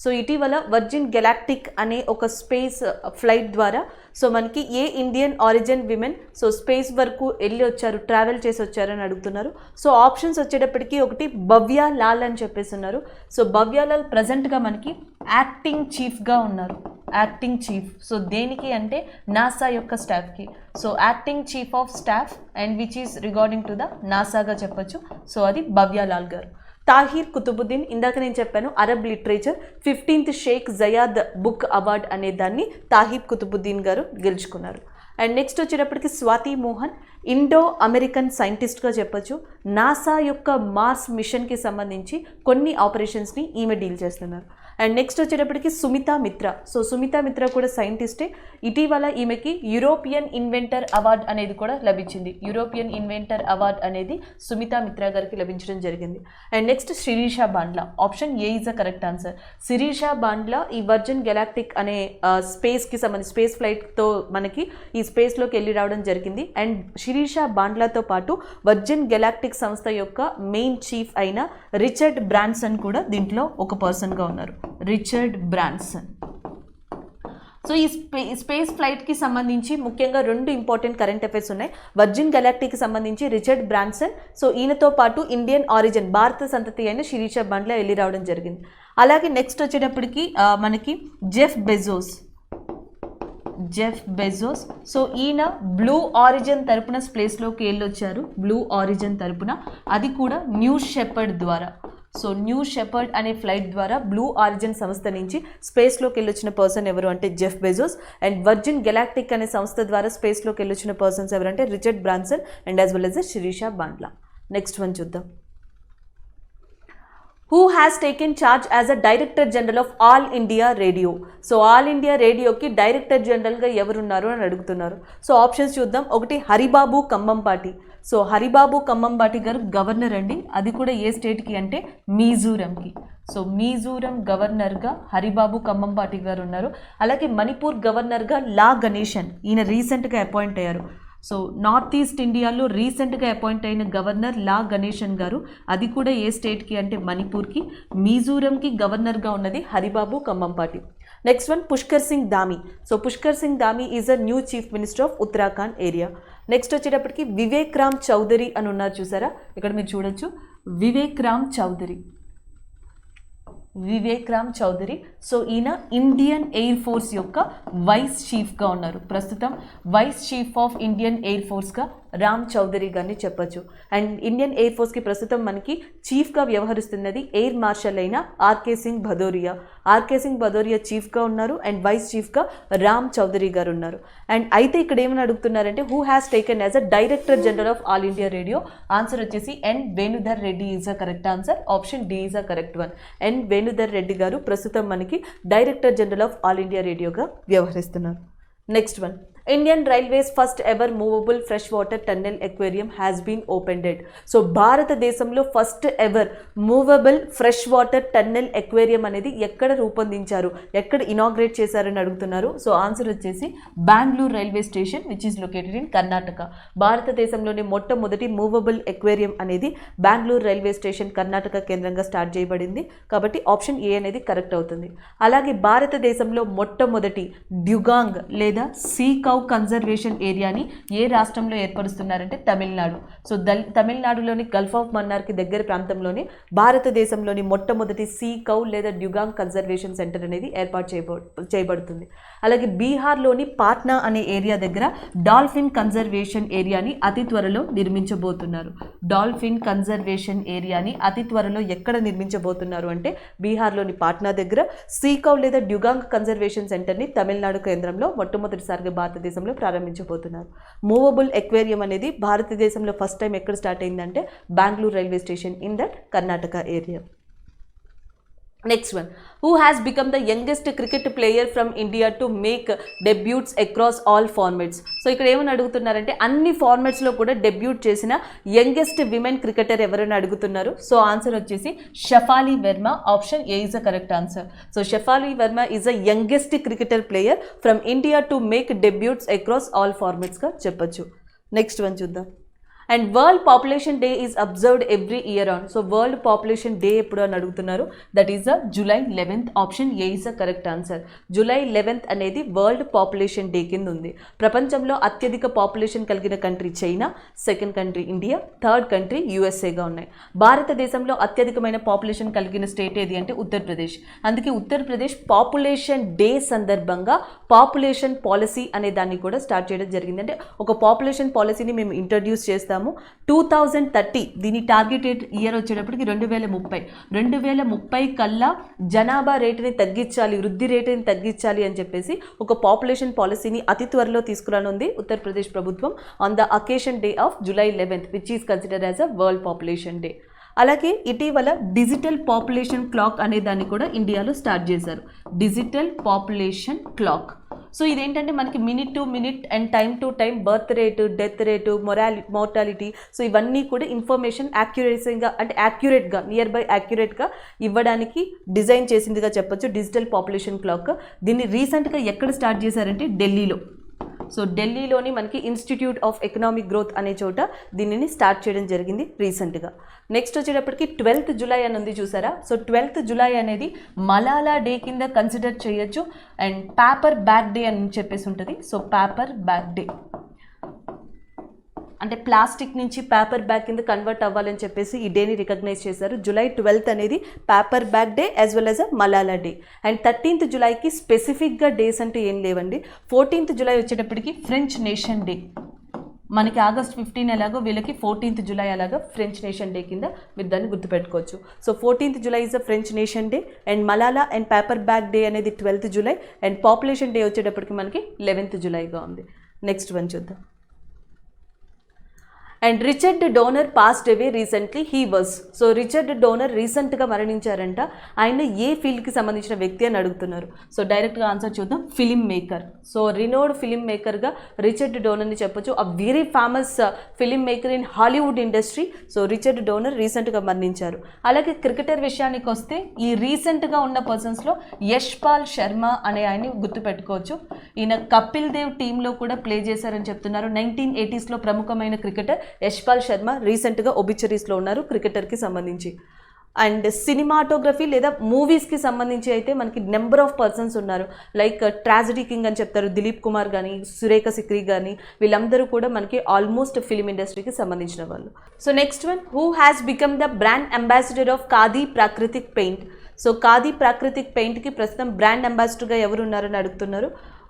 So ఇటీవల Virgin Galactic అనే ఒక space flight ద్వారా so మనకి ఏ Indian origin women so space వరకు వెళ్ళి వచ్చారు, travel చేసి వచ్చారు అని అడుగుతున్నారు. సో ఆప్షన్స్ వచ్చేటప్పటికి ఒకటి భవ్య లాల్ అని చెప్పేస్తున్నారు. సో భవ్య లాల్ ప్రజెంట్గా మనకి యాక్టింగ్ చీఫ్గా ఉన్నారు. యాక్టింగ్ చీఫ్ సో దేనికి అంటే నాసా యొక్క స్టాఫ్కి. So acting chief of staff and which is regarding to the నాసాగా చెప్పొచ్చు. సో అది భవ్య లాల్ గారు. తాహిర్ కుతుబుద్దీన్ ఇందాక నేను చెప్పాను Arab literature 15th Sheikh Zayed book award అనే దాన్ని తాహిర్ కుతుబుద్దీన్ గారు గెలుచుకున్నారు. అండ్ నెక్స్ట్ వచ్చేటప్పటికి స్వాతి మోహన్ ఇండో అమెరికన్ సైంటిస్ట్గా చెప్పొచ్చు. నాసా యొక్క మార్స్ మిషన్కి సంబంధించి కొన్ని ఆపరేషన్స్ని ఈమె డీల్ చేస్తున్నారు. అండ్ నెక్స్ట్ వచ్చేటప్పటికి సుమితా మిత్రా. సో సుమితా మిత్రా కూడా సైంటిస్టే. ఇటీవల ఈమెకి యూరోపియన్ ఇన్వెంటర్ అవార్డ్ అనేది కూడా లభించింది. యూరోపియన్ ఇన్వెంటర్ అవార్డ్ అనేది సుమితా మిత్రా గారికి లభించడం జరిగింది. And next Sirisha Bandla. Option A is the correct answer. Sirisha Bandla ఈ వర్జిన్ గెలాక్టిక్ అనే స్పేస్కి సంబంధించి స్పేస్ ఫ్లైట్తో మనకి ఈ స్పేస్లోకి వెళ్ళి రావడం జరిగింది. అండ్ శిరీషా బాండ్లాతో పాటు వర్జిన్ గెలాక్టిక్ సంస్థ యొక్క మెయిన్ చీఫ్ అయిన రిచర్డ్ బ్రాన్సన్ కూడా దీంట్లో ఒక పర్సన్గా ఉన్నారు. Richard Branson. సో ఈ స్పేస్ ఫ్లైట్కి సంబంధించి ముఖ్యంగా 2 ఇంపార్టెంట్ కరెంట్ అఫైర్స్ ఉన్నాయి. వర్జిన్ గెలాక్టిక్కి సంబంధించి రిచర్డ్ బ్రాన్సన్ సో ఈయనతో పాటు ఇండియన్ ఆరిజిన్ భారత సంతతి అయిన శిరీషా బాండ్లా వెళ్ళి రావడం జరిగింది. అలాగే నెక్స్ట్ వచ్చేటప్పటికి మనకి జెఫ్ బెజోస్ సో ఈయన బ్లూ ఆరిజిన్ తరపున స్పేస్లోకి వెళ్ళొచ్చారు. బ్లూ ఆరిజిన్ తరపున అది కూడా న్యూ షెపర్డ్ ద్వారా. సో న్యూ షెపర్డ్ అనే ఫ్లైట్ ద్వారా బ్లూ ఆరిజిన్ సంస్థ నుంచి స్పేస్లోకి వెళ్ళొచ్చిన పర్సన్ ఎవరు అంటే Jeff Bezos. And Virgin Galactic అనే సంస్థ ద్వారా స్పేస్లోకి వెళ్ళొచ్చిన పర్సన్స్ ఎవరంటే Richard Branson and as well as Sirisha Bandla. Next one చూద్దాం. Who has taken charge as a director general of All India radio. So All India రేడియోకి డైరెక్టర్ జనరల్గా ఎవరున్నారు అని అడుగుతున్నారు. సో ఆప్షన్స్ చూద్దాం. ఒకటి హరిబాబు కంబంపాటి. సో హరిబాబు కంబంపాటి గారు గవర్నర్ అండి. అది కూడా ఏ స్టేట్కి అంటే మిజోరంకి. సో మిజోరం గవర్నర్గా హరిబాబు కంబంపాటి గారు ఉన్నారు. అలాగే మణిపూర్ గవర్నర్గా లా గణేశన్ ఈయన రీసెంట్గా అపాయింట్ అయ్యారు. సో నార్త్ ఈస్ట్ ఇండియాలో రీసెంట్గా అపాయింట్ అయిన గవర్నర్ లా గణేశన్ గారు. అది కూడా ఏ స్టేట్కి అంటే మణిపూర్కి. మిజోరంకి గవర్నర్గా ఉన్నది Haribabu Kambampati. Next one Pushkar Singh Dhami. So Pushkar Singh Dhami is a new chief minister of Uttarakhand area. Next వచ్చేటప్పటికి వివేక్ రామ్ చౌదరి అని ఉన్నారు చూసారా, ఇక్కడ మీరు చూడొచ్చు వివేక్ రామ్ చౌదరి. సో ఈయన ఇండియన్ ఎయిర్ ఫోర్స్ యొక్క వైస్ చీఫ్గా ఉన్నారు. ప్రస్తుతం vice chief of Indian air ఫోర్స్గా రామ్ చౌదరి గారిని చెప్పొచ్చు. అండ్ ఇండియన్ ఎయిర్ ఫోర్స్కి ప్రస్తుతం మనకి చీఫ్గా వ్యవహరిస్తున్నది ఎయిర్ మార్షల్ అయిన ఆర్కే సింగ్ భదౌరియా చీఫ్గా ఉన్నారు. అండ్ వైస్ చీఫ్గా రామ్ చౌదరి గారు ఉన్నారు. అండ్ అయితే ఇక్కడ ఏమని అడుగుతున్నారంటే who has taken as a director general of All India Radio. Answer వచ్చేసి N Venudhar Reddy is a correct answer. Option D is a correct one. N Venudhar Reddy garu ప్రస్తుతం మనకి director general of All India రేడియోగా వ్యవహరిస్తున్నారు. Next one, Indian Railways first ever movable freshwater tunnel aquarium has been opened. So భారతదేశంలో first ever movable fresh water tunnel aquarium అనేది ఎక్కడ రూపొందించారు, ఎక్కడ inaugurate చేశారని అడుగుతున్నారు. సో ఆన్సర్ వచ్చేసి Bengaluru railway station which is located in Karnataka. భారతదేశంలోని మొట్టమొదటి మూవబుల్ అక్వేరియం అనేది బెంగళూరు రైల్వే స్టేషన్ కర్ణాటక కేంద్రంగా స్టార్ట్ చేయబడింది. కాబట్టి ఆప్షన్ ఏ అనేది కరెక్ట్ అవుతుంది. అలాగే భారతదేశంలో మొట్టమొదటి డ్యుగాంగ్ లేదా సీ కౌ కన్జర్వేషన్ ఏరియాని ఏ రాష్ట్రంలో ఏర్పరుస్తున్నారంటే తమిళనాడు. సో తమిళనాడులోని గల్ఫ్ ఆఫ్ మన్నార్కి దగ్గర ప్రాంతంలోనే భారతదేశంలోని మొట్టమొదటి సీ కౌ లేదా డ్యుగాంగ్ కన్జర్వేషన్ సెంటర్ అనేది ఏర్పాటు చేయబడుతుంది. అలాగే బీహార్లోని పాట్నా అనే ఏరియా దగ్గర డాల్ఫిన్ కన్జర్వేషన్ ఏరియాని అతి త్వరలో నిర్మించబోతున్నారు. డాల్ఫిన్ కన్జర్వేషన్ ఏరియాని అతి త్వరలో ఎక్కడ నిర్మించబోతున్నారు అంటే బీహార్లోని పాట్నా దగ్గర. సీ కౌ లేదా డ్యుగాంగ్ కన్జర్వేషన్ సెంటర్ని తమిళనాడు కేంద్రంలో మొట్టమొదటిసారిగా భారతదేశంలో ప్రారంభించబోతున్నారు. మూవబుల్ అక్వేరియం అనేది భారతదేశంలో ఫస్ట్ టైం ఎక్కడ స్టార్ట్ అయిందంటే Bengaluru railway station in that Karnataka area. Next one, who has become the youngest cricket player from India to make debuts across all formats. So ఇక్కడ ఏమని అడుగుతున్నారంటే అన్ని ఫార్మాట్స్లో కూడా డెబ్యూట్ చేసిన యంగెస్ట్ విమెన్ క్రికెటర్ ఎవరైనా అడుగుతున్నారు. సో ఆన్సర్ వచ్చేసి Shafali Verma. Option A is a correct answer. So Shafali Verma is a youngest cricketer player from India to make debuts across all ఫార్మాట్స్గా చెప్పొచ్చు. నెక్స్ట్ వన్ చూద్దాం. And world population day is observed every year on. So world population day ఎప్పుడు అని అడుగుతున్నారు. That is the July 11th. Option A is the correct answer. July 11th అనేది world population day కింద ఉంది. ప్రపంచంలో అత్యధిక population కలిగిన country China, second country India, third country యూఎస్ఏగా ఉన్నాయి. భారతదేశంలో అత్యధికమైన పాపులేషన్ కలిగిన స్టేట్ ఏది అంటే ఉత్తరప్రదేశ్. అందుకే ఉత్తరప్రదేశ్ పాపులేషన్ డే సందర్భంగా పాపులేషన్ పాలసీ అనే దాన్ని కూడా స్టార్ట్ చేయడం జరిగింది. అంటే ఒక పాపులేషన్ పాలసీని మేము ఇంట్రడ్యూస్ చేస్తాము. 2030 దీని టార్గెట్ ఇయర్ వచ్చేటప్పటికి 2030 కల్లా జనాభా రేటుని తగ్గించాలి, వృద్ధి రేటుని తగ్గించాలి అని చెప్పేసి ఒక పాపులేషన్ పాలసీని అతి త్వరలో తీసుకురానుంది ఉత్తరప్రదేశ్ ప్రభుత్వం on the occasion day of July 11th which is considered as a world population day. అలాగే ఇటీవల డిజిటల్ పాపులేషన్ క్లాక్ అనే దాన్ని కూడా ఇండియాలో స్టార్ట్ చేశారు. Digital population clock. సో ఇదేంటంటే మనకి minute to minute and time to time birth rate, death rate, mortality, so ఇవన్నీ కూడా ఇన్ఫర్మేషన్ యాక్యురేసీగా అంటే యాక్యురేట్గా నియర్ బై యాక్యురేట్గా ఇవ్వడానికి డిజైన్ చేసిందిగా చెప్పొచ్చు డిజిటల్ పాపులేషన్ క్లాక్. దీన్ని రీసెంట్గా ఎక్కడ స్టార్ట్ చేశారంటే ఢిల్లీలో. సో ఢిల్లీలోని మనకి ఇన్స్టిట్యూట్ ఆఫ్ ఎకనామిక్ గ్రోత్ అనే చోట దీనిని స్టార్ట్ చేయడం జరిగింది రీసెంట్గా. నెక్స్ట్ వచ్చేటప్పటికి 12th July అని ఉంది చూసారా. సో 12th July అనేది మలాలా డే కింద కన్సిడర్ చేయొచ్చు. అండ్ పేపర్ బ్యాగ్ డే అని చెప్పేసి ఉంటుంది. సో పేపర్ బ్యాగ్ డే అంటే ప్లాస్టిక్ నుంచి పేపర్ బ్యాగ్ కింద కన్వర్ట్ అవ్వాలని చెప్పేసి ఈ డేని రికగ్నైజ్ చేశారు. July 12th అనేది paper bag day as well as a Malala day. And 13th Julyకి స్పెసిఫిక్గా డేస్ అంటే ఏం లేవండి. 14th July వచ్చేటప్పటికి ఫ్రెంచ్ నేషన్ డే. మనకి August 15 ఎలాగో వీళ్ళకి 14th July అలాగా ఫ్రెంచ్ నేషన్ డే కింద మీరు దాన్ని గుర్తుపెట్టుకోవచ్చు. So 14th July is a French nation day and Malala and paper bag day అనేది 12th July and population day వచ్చేటప్పటికి మనకి 11th Julyగా ఉంది. నెక్స్ట్ వన్ చూద్దాం. And Richard donor passed away recently. He was. So Richard Donner రీసెంట్గా మరణించారంట. ఆయన ఏ ఫీల్డ్కి సంబంధించిన వ్యక్తి అని అడుగుతున్నారు. సో డైరెక్ట్గా ఆన్సర్ చూద్దాం. Film maker. So renowned film మేకర్గా రిచర్డ్ డోనర్ని చెప్పొచ్చు. A very famous film maker in Hollywood industry. So Richard Donner రీసెంట్గా మరణించారు. అలాగే క్రికెటర్ విషయానికి వస్తే ఈ రీసెంట్గా ఉన్న పర్సన్స్లో యశ్పాల్ శర్మ అనే ఆయన్ని గుర్తుపెట్టుకోవచ్చు. ఈయన కపిల్ దేవ్ టీంలో కూడా ప్లే చేశారని చెప్తున్నారు. 1980s ప్రముఖమైన క్రికెటర్ యశ్పాల్ శర్మ రీసెంట్గా ఒబిచరీస్లో ఉన్నారు క్రికెటర్కి సంబంధించి. అండ్ సినిమాటోగ్రఫీ లేదా మూవీస్కి సంబంధించి అయితే మనకి నెంబర్ ఆఫ్ పర్సన్స్ ఉన్నారు. లైక్ ట్రాజడీ కింగ్ అని చెప్తారు దిలీప్ కుమార్ కానీ, సురేఖ సిక్రీ కానీ, వీళ్ళందరూ కూడా మనకి ఆల్మోస్ట్ ఫిలిం ఇండస్ట్రీకి సంబంధించిన వాళ్ళు. So next one, who has become the brand ambassador of Khadi Prakritik paint. So Khadi Prakritik పెయింట్కి ప్రస్తుతం బ్రాండ్ అంబాసిడర్గా ఎవరు ఉన్నారని అడుగుతున్నారు.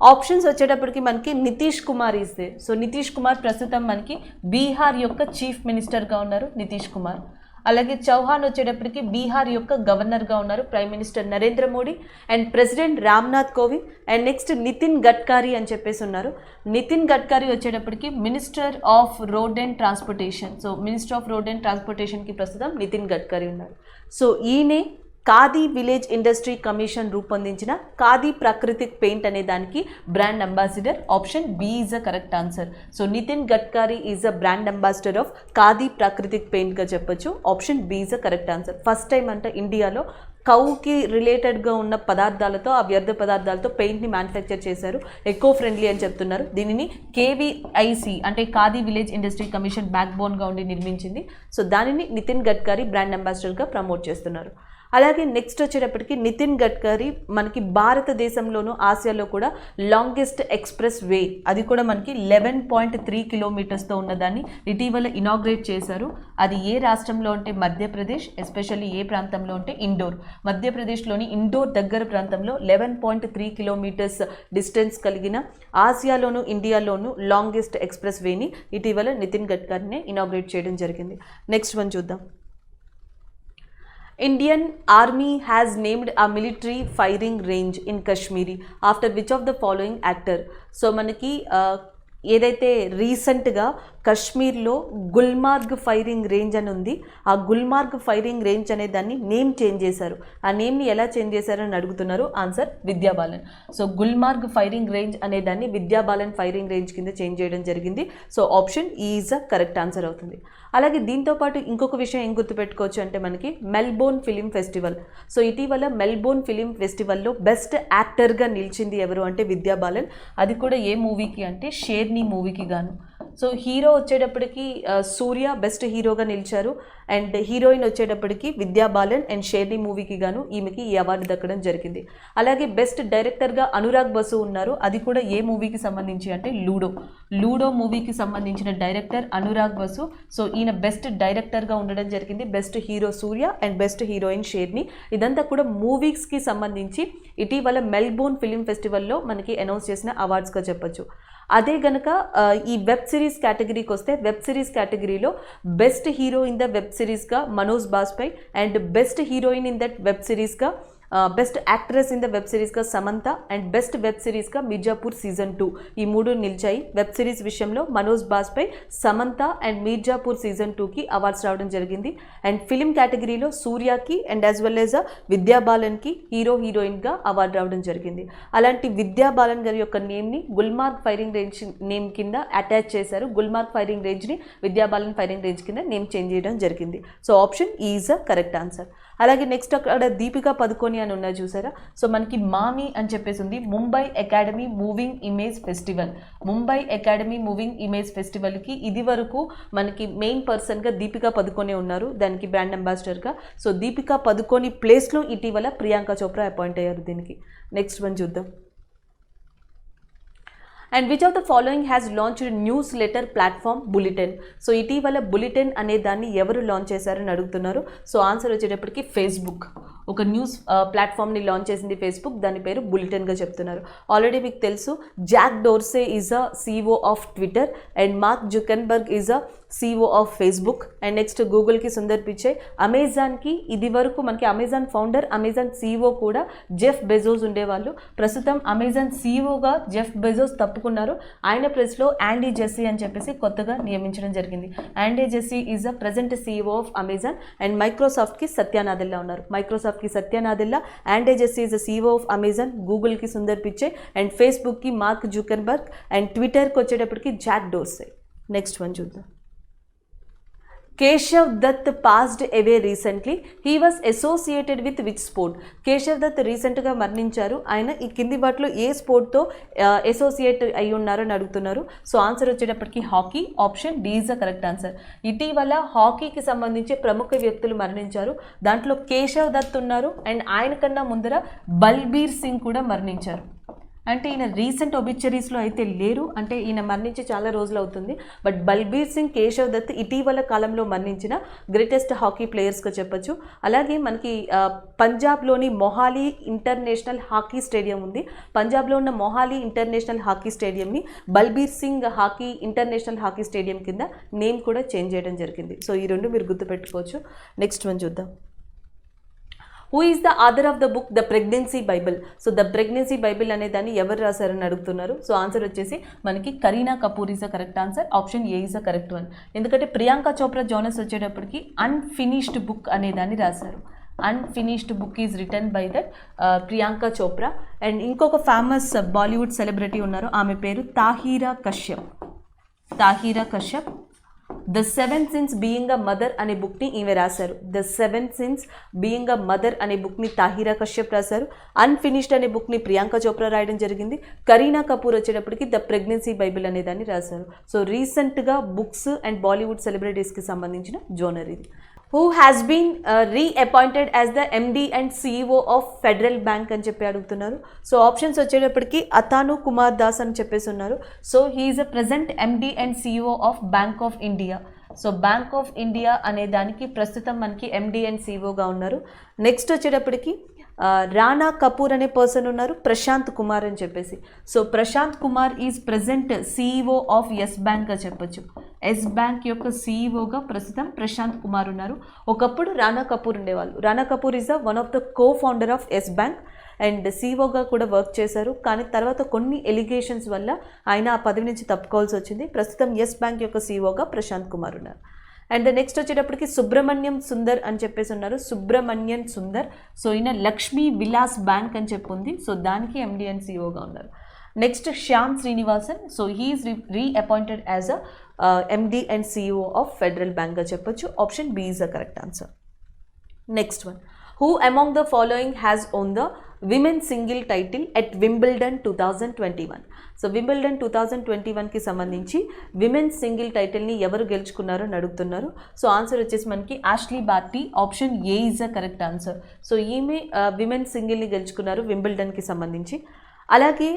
ఆప్షన్స్ వచ్చేటప్పటికి మనకి Nitish Kumar is there. So Nitish Kumar ప్రస్తుతం మనకి బీహార్ యొక్క చీఫ్ మినిస్టర్గా ఉన్నారు నితీష్ కుమార్. అలాగే చౌహాన్ వచ్చేటప్పటికి బీహార్ యొక్క గవర్నర్గా ఉన్నారు prime minister Narendra Modi. And president Ramnath Kovind. And next Nitin Gadkari అని చెప్పేసి ఉన్నారు. నితిన్ గడ్కరీ వచ్చేటప్పటికి minister of road and transportation. So minister of road and ట్రాన్స్పోర్టేషన్కి ప్రస్తుతం నితిన్ గడ్కరీ ఉన్నారు. సో ఈయనే ఖాదీ విలేజ్ ఇండస్ట్రీ కమిషన్ రూపొందించిన ఖాదీ ప్రాకృతిక్ పెయింట్ అనే దానికి brand ambassador? Option B is a correct answer. So Nitin Gadkari is a brand ambassador of Khadi Prakritik పెయింట్గా చెప్పొచ్చు. Option B is a correct answer. First time అంటే ఇండియాలో కౌకి రిలేటెడ్గా ఉన్న పదార్థాలతో, ఆ వ్యర్థ పదార్థాలతో పెయింట్ని మ్యానుఫ్యాక్చర్ చేశారు. ఎకో ఫ్రెండ్లీ అని చెప్తున్నారు. దీనిని కేవీఐసి అంటే ఖాదీ విలేజ్ ఇండస్ట్రీ కమిషన్ బ్యాక్ బోన్గా ఉండి నిర్మించింది. సో దానిని నితిన్ గడ్కరీ బ్రాండ్ అంబాసిడర్గా ప్రమోట్ చేస్తున్నారు. అలాగే నెక్స్ట్ వచ్చేటప్పటికి నితిన్ గడ్కరీ మనకి భారతదేశంలోనూ ఆసియాలో కూడా లాంగెస్ట్ ఎక్స్ప్రెస్ వే, అది కూడా మనకి 11.3 కిలోమీటర్స్తో ఉన్నదాన్ని ఇటీవల ఇనాగ్రేట్ చేశారు. అది ఏ రాష్ట్రంలో అంటే మధ్యప్రదేశ్, ఎస్పెషల్లీ ఏ ప్రాంతంలో అంటే ఇండోర్. మధ్యప్రదేశ్లోని ఇండోర్ దగ్గర ప్రాంతంలో 11.3 కిలోమీటర్స్ డిస్టెన్స్ కలిగిన ఆసియాలోను ఇండియాలోను లాంగెస్ట్ ఎక్స్ప్రెస్ వేని ఇటీవల నితిన్ గడ్కరీనే ఇనాగ్రేట్ చేయడం జరిగింది. నెక్స్ట్ వన్ చూద్దాం. Indian Army has named a military firing range in Kashmiri after which of the following actor? So మనకి ఏదైతే రీసెంట్గా కశ్మీర్లో గుల్మార్గ్ ఫైరింగ్ రేంజ్ అని ఉంది, ఆ గుల్మార్గ్ ఫైరింగ్ రేంజ్ అనే దాన్ని నేమ్ చేంజ్ చేశారు. ఆ నేమ్ని ఎలా చేంజ్ చేశారని అడుగుతున్నారు. Answer Vidya Balan. So Gulmarg firing range అనే దాన్ని విద్యాబాలన్ ఫైరింగ్ రేంజ్ కింద చేంజ్ చేయడం జరిగింది. So option is a correct answer అవుతుంది. అలాగే దీంతోపాటు ఇంకొక విషయం ఏం గుర్తుపెట్టుకోవచ్చు అంటే మనకి మెల్బోర్న్ ఫిలిం ఫెస్టివల్. సో ఇటీవల మెల్బోర్న్ ఫిలిం ఫెస్టివల్లో బెస్ట్ యాక్టర్గా నిలిచింది ఎవరు అంటే విద్యాబాలన్. అది కూడా ఏ మూవీకి అంటే షేర్నీ మూవీకి గాను. సో హీరో వచ్చేటప్పటికి సూర్య బెస్ట్ హీరోగా నిలిచారు, అండ్ హీరోయిన్ వచ్చేటప్పటికి విద్యాబాలన్ అండ్ షేర్నీ మూవీకి గాను ఈమెకి ఈ అవార్డు దక్కడం జరిగింది. అలాగే బెస్ట్ డైరెక్టర్గా అనురాగ్ బసు ఉన్నారు. అది కూడా ఏ మూవీకి సంబంధించి అంటే లూడో మూవీకి సంబంధించిన డైరెక్టర్ అనురాగ్ బసు. సో ఈయన బెస్ట్ డైరెక్టర్గా ఉండడం జరిగింది. Best hero Suriya and best heroine Sherni. ఇదంతా కూడా మూవీస్కి సంబంధించి ఇటీవల మెల్బోర్న్ ఫిలిం ఫెస్టివల్లో మనకి అనౌన్స్ చేసిన అవార్డ్స్గా చెప్పొచ్చు. అదే గనక ఈ వెబ్ సిరీస్ కేటగిరీకి వస్తే వెబ్ సిరీస్ కేటగిరీలో best hero in the web సిరీస్గా Manoj Bajpai and best heroine in that web సిరీస్గా best actress in the web సిరీస్గా Samantha and best web సిరీస్గా Mirzapur season 2 ఈ మూడు నిలిచాయి. వెబ్ సిరీస్ విషయంలో మనోజ్ బాజ్పేయి, సమంత అండ్ మిర్జాపూర్ సీజన్ 2కి అవార్డ్స్ రావడం జరిగింది. అండ్ ఫిలిం కేటగిరీలో సూర్యకి అండ్ యాజ్ వెల్ యాజ్ విద్యాబాలన్కి హీరోయిన్గా award రావడం జరిగింది. అలాంటి విద్యాబాలన్ గారి యొక్క నేమ్ని గుల్మార్గ్ ఫైరింగ్ రేంజ్ నేమ్ కింద అటాచ్ చేశారు. Gulmarg firing రేంజ్ని Vidya Balan firing range కింద నేమ్ చేంజ్ చేయడం జరిగింది. So option is a correct answer. అలాగే నెక్స్ట్ అక్కడ దీపికా పదుకోని అని ఉన్నారు చూసారా. సో మనకి మామి అని చెప్పేసి ఉంది. Mumbai academy moving image festival. Mumbai academy moving image ఫెస్టివల్కి ఇది వరకు మనకి మెయిన్ పర్సన్గా దీపికా పదుకోనే ఉన్నారు, దానికి బ్రాండ్ అంబాసిడర్గా. సో దీపికా పదుకోని ప్లేస్లో ఇటీవల ప్రియాంక చోప్రా అపాయింట్ అయ్యారు దీనికి. నెక్స్ట్ వన్ చూద్దాం. And which of the following has launched news letter platform bulletin. So ఇటీవల బులెటిన్ అనే దాన్ని ఎవరు లాంచ్ చేశారని అడుగుతున్నారు. సో ఆన్సర్ వచ్చేటప్పటికి ఫేస్బుక్. ఒక న్యూస్ ప్లాట్ఫామ్ని లాంచ్ చేసింది ఫేస్బుక్, దాని పేరు బులెటిన్గా చెప్తున్నారు. ఆల్రెడీ మీకు తెలుసు Jack Dorsey is a CEO of Twitter and mark Zuckerberg is a CEO of Facebook. And next గూగుల్కి సుందర్ పిచాయ్. అమెజాన్కి ఇది వరకు మనకి అమెజాన్ ఫౌండర్, అమెజాన్ CEO కూడా జెఫ్ బెజోస్ ఉండేవాళ్ళు. ప్రస్తుతం అమెజాన్ CEOగా జెఫ్ బెజోస్ తప్పుకున్నారు. ఆయన ప్లేస్లో యాండీ జెస్సీ అని చెప్పేసి కొత్తగా నియమించడం జరిగింది. Andy Jassy is a present CEO of Amazon. And మైక్రోసాఫ్ట్కి సత్య నాదెల్లా ఉన్నారు. మైక్రోసాఫ్ట్కి Satya Nadella, Andy Jassy is a CEO of Amazon, గూగుల్కి సుందర్ పిచాయ్ అండ్ ఫేస్బుక్కి మార్క్ జుకర్బర్గ్ అండ్ ట్విట్టర్కి వచ్చేటప్పటికి జాక్ డోర్సే. నెక్స్ట్ వన్ చూద్దాం. Keshav Dutt passed away recently. He was associated with which sport? Keshav Dutt రీసెంట్గా మరణించారు. ఆయన ఈ కింది వాటిలో ఏ స్పోర్ట్తో అసోసియేట్ అయి ఉన్నారని అడుగుతున్నారు. సో ఆన్సర్ వచ్చేటప్పటికి hockey. Option D is the correct answer. ఇటీవల హాకీకి సంబంధించి ప్రముఖ వ్యక్తులు మరణించారు. దాంట్లో కేశవ్ దత్ ఉన్నారు అండ్ ఆయన కన్నా ముందర బల్బీర్ సింగ్ కూడా మరణించారు. అంటే ఈయన రీసెంట్ ఒబిచరీస్లో అయితే లేరు, అంటే ఈయన మరణించి చాలా రోజులు అవుతుంది. బట్ బల్బీర్ సింగ్, కేశవ్ దత్ ఇటీవల కాలంలో మరణించిన గ్రేటెస్ట్ హాకీ ప్లేయర్స్గా చెప్పొచ్చు. అలాగే మనకి పంజాబ్లోని మొహాలీ ఇంటర్నేషనల్ హాకీ స్టేడియం ఉంది. పంజాబ్లో ఉన్న మొహాలీ ఇంటర్నేషనల్ హాకీ స్టేడియంని Balbir Singh hockey international hockey stadium కింద నేమ్ కూడా చేంజ్ చేయడం జరిగింది. సో ఈ రెండు మీరు గుర్తుపెట్టుకోవచ్చు. నెక్స్ట్ వన్ చూద్దాం. Who is the author of the book the pregnancy bible? So the pregnancy bible అనే దాన్ని ఎవరు రాశారని అడుగుతున్నారు. సో ఆన్సర్ వచ్చేసి మనకి Kareena Kapoor is a correct answer. Option A is a correct one. ఎందుకంటే ప్రియాంక చోప్రా జోనస్ వచ్చేటప్పటికి అన్ఫినిష్డ్ బుక్ అనే దాన్ని రాశారు. Unfinished book is written by that Priyanka Chopra. And ఇంకొక ఫేమస్ బాలీవుడ్ సెలబ్రిటీ ఉన్నారు, ఆమె పేరు Tahira Kashyap. The 7 Sins being a mother అనే బుక్ని ఈమె రాశారు. The 7 Sins being a mother అనే బుక్ని తాహిరా కశ్యప్ రాశారు. అన్ఫినిష్డ్ అనే బుక్ని ప్రియాంక చోప్రా రాయడం జరిగింది. కరీనా కపూర్ వచ్చేటప్పటికి ద ప్రెగ్నెన్సీ బైబిల్ అనే దాన్ని రాశారు. సో రీసెంట్గా బుక్స్ అండ్ బాలీవుడ్ సెలబ్రిటీస్కి సంబంధించిన జోనర్ ఇది. Who has been reappointed as the MD and CEO of federal bank అని చెప్పి అడుగుతున్నారు. సో ఆప్షన్స్ వచ్చేటప్పటికి అతాను కుమార్ దాస్ అని చెప్పేసి ఉన్నారు. So he's a present MD and CEO of bank of India. So bank of India అనే దానికి ప్రస్తుతం మనకి ఎండి అండ్ సిఇఓగా ఉన్నారు. నెక్స్ట్ వచ్చేటప్పటికి రానా కపూర్ అనే పర్సన్ ఉన్నారు, ప్రశాంత్ కుమార్ అని చెప్పేసి. So Prashant Kumar is present CEO of Yes bank అని చెప్పొచ్చు. ఎస్ బ్యాంక్ యొక్క సిఇఓగా ప్రస్తుతం ప్రశాంత్ కుమార్ ఉన్నారు. ఒకప్పుడు రానా కపూర్ ఉండేవాళ్ళు. Rana Kapoor is one of the co-founder of Yes bank and సిఇఓగా కూడా వర్క్ చేశారు. కానీ తర్వాత కొన్ని ఎలిగేషన్స్ వల్ల ఆయన ఆ పదవి నుంచి తప్పుకోవాల్సి వచ్చింది. ప్రస్తుతం ఎస్ బ్యాంక్ యొక్క సిఇఓగా ప్రశాంత్ కుమార్ ఉన్నారు. అండ్ నెక్స్ట్ వచ్చేటప్పటికి సుబ్రహ్మణ్యం సుందర్ అని చెప్పేసి ఉన్నారు, సుబ్రహ్మణ్యన్ సుందర్. సో ఈయన లక్ష్మీ విలాస్ బ్యాంక్ అని చెప్పి ఉంది. సో దానికి ఎండి అండ్ సిఇఓగా ఉన్నారు. Next Shyam Srinivasan. So he's reappointed as a MD and CEO of Federal బ్యాంక్గా చెప్పొచ్చు. Option B is the correct answer. Next one, who among the following has own the women single title at Wimbledon 2021. So Wimbledon 2021కి సంబంధించి women single టైటిల్ని ఎవరు గెలుచుకున్నారో అని అడుగుతున్నారు. So answer వచ్చేసి మనకి Ashleigh Barty. Option A is the correct answer. So ఈమె women సింగిల్ని గెలుచుకున్నారు వింబిల్డన్కి సంబంధించి. అలాగే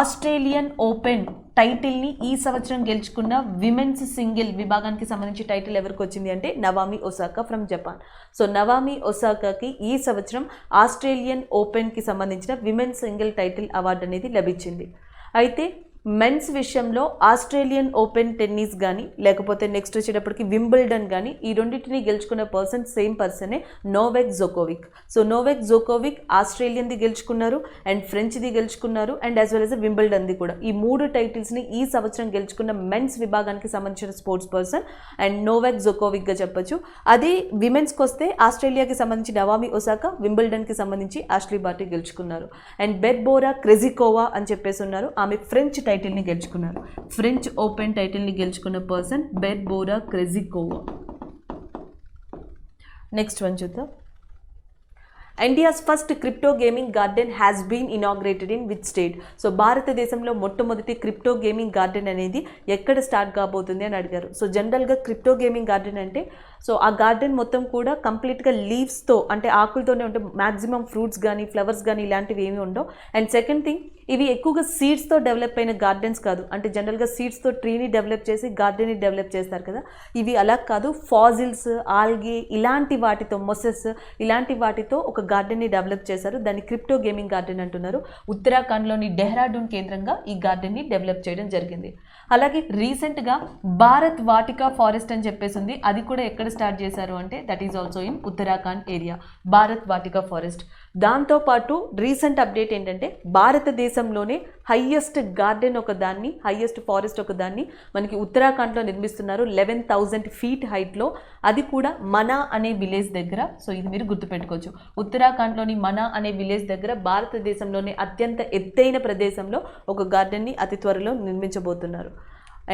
ఆస్ట్రేలియన్ ఓపెన్ టైటిల్ని ఈ సంవత్సరం గెలుచుకున్న విమెన్స్ సింగిల్ విభాగానికి సంబంధించి టైటిల్ ఎవరికి వచ్చింది అంటే నవామి ఒసాకా ఫ్రమ్ జపాన్. సో నవామి ఒసాకాకి ఈ సంవత్సరం ఆస్ట్రేలియన్ ఓపెన్కి సంబంధించిన విమెన్ సింగిల్ టైటిల్ అవార్డు అనేది లభించింది. అయితే మెన్స్ విషయంలో ఆస్ట్రేలియన్ ఓపెన్ టెన్నిస్ కానీ లేకపోతే నెక్స్ట్ వచ్చేటప్పటికి వింబిల్డన్ కానీ ఈ రెండింటిని గెలుచుకున్న పర్సన్ సేమ్ పర్సనే, Novak Djokovic. So Novak Djokovic ఆస్ట్రేలియన్ది గెలుచుకున్నారు అండ్ ఫ్రెంచ్ది గెలుచుకున్నారు అండ్ యాజ్ వెల్ యాజ్ వింబిల్డన్ది కూడా. ఈ 3 టైటిల్స్ని ఈ సంవత్సరం గెలుచుకున్న మెన్స్ విభాగానికి సంబంధించిన స్పోర్ట్స్ పర్సన్ అండ్ నోవాక్ జోకోవిక్గా చెప్పొచ్చు. అదే విమెన్స్కి వస్తే ఆస్ట్రేలియాకి సంబంధించి నవామి ఒసాకా, వింబిల్డన్కి సంబంధించి ఆష్లీ బార్టీ గెలుచుకున్నారు. అండ్ బెర్బోరా క్రెజికోవా అని చెప్పేసి ఉన్నారు, ఆమె ఫ్రెంచ్ టైటిల్ని గెలుచుకున్నారు. ఫ్రెంచ్ ఓపెన్ టైటిల్ని గెలుచుకున్న person Barbora Krejcikova. Next one చూద్దాం. India's first crypto gaming garden has been inaugurated in which state. So భారతదేశంలో మొట్టమొదటి క్రిప్టో గేమింగ్ గార్డెన్ అనేది ఎక్కడ స్టార్ట్ కాబోతుంది అని అడిగారు. సో జనరల్గా క్రిప్టో గేమింగ్ గార్డెన్ అంటే సో ఆ గార్డెన్ మొత్తం కూడా కంప్లీట్గా లీవ్స్తో అంటే ఆకులతోనే ఉంటే మ్యాక్సిమం ఫ్రూట్స్ కానీ ఫ్లవర్స్ కానీ ఇలాంటివి ఏమీ ఉండవు. అండ్ సెకండ్ థింగ్, ఇవి ఎక్కువగా సీడ్స్తో డెవలప్ అయిన గార్డెన్స్ కాదు. అంటే జనరల్గా సీడ్స్తో ట్రీని డెవలప్ చేసి గార్డెన్ని డెవలప్ చేస్తారు కదా, ఇవి అలా కాదు. ఫాజిల్స్, ఆల్గే ఇలాంటి వాటితో, మొసెస్ ఇలాంటి వాటితో ఒక గార్డెన్ని డెవలప్ చేశారు. దాన్ని క్రిప్టో గేమింగ్ గార్డెన్ అంటున్నారు. ఉత్తరాఖండ్లోని డెహ్రాడూన్ కేంద్రంగా ఈ గార్డెన్ని డెవలప్ చేయడం జరిగింది. అలాగే రీసెంట్గా భారత్ వాటికా ఫారెస్ట్ అని చెప్పేసి ఉంది. అది కూడా ఎక్కడ స్టార్ట్ చేశారు అంటే that is also in Uttarakhand area, Bharat Vatika forest. దాంతోపాటు రీసెంట్ అప్డేట్ ఏంటంటే భారతదేశంలోనే హైయెస్ట్ గార్డెన్ ఒకదాన్ని, హైయెస్ట్ ఫారెస్ట్ ఒకదాన్ని మనకి ఉత్తరాఖండ్లో నిర్మిస్తున్నారు 11,000 feet హైట్లో. అది కూడా మనా అనే విలేజ్ దగ్గర. సో ఇది మీరు గుర్తుపెట్టుకోవచ్చు. ఉత్తరాఖండ్లోని మనా అనే విలేజ్ దగ్గర భారతదేశంలోని అత్యంత ఎత్తైన ప్రదేశంలో ఒక గార్డెన్ని అతి త్వరలో నిర్మించబోతున్నారు.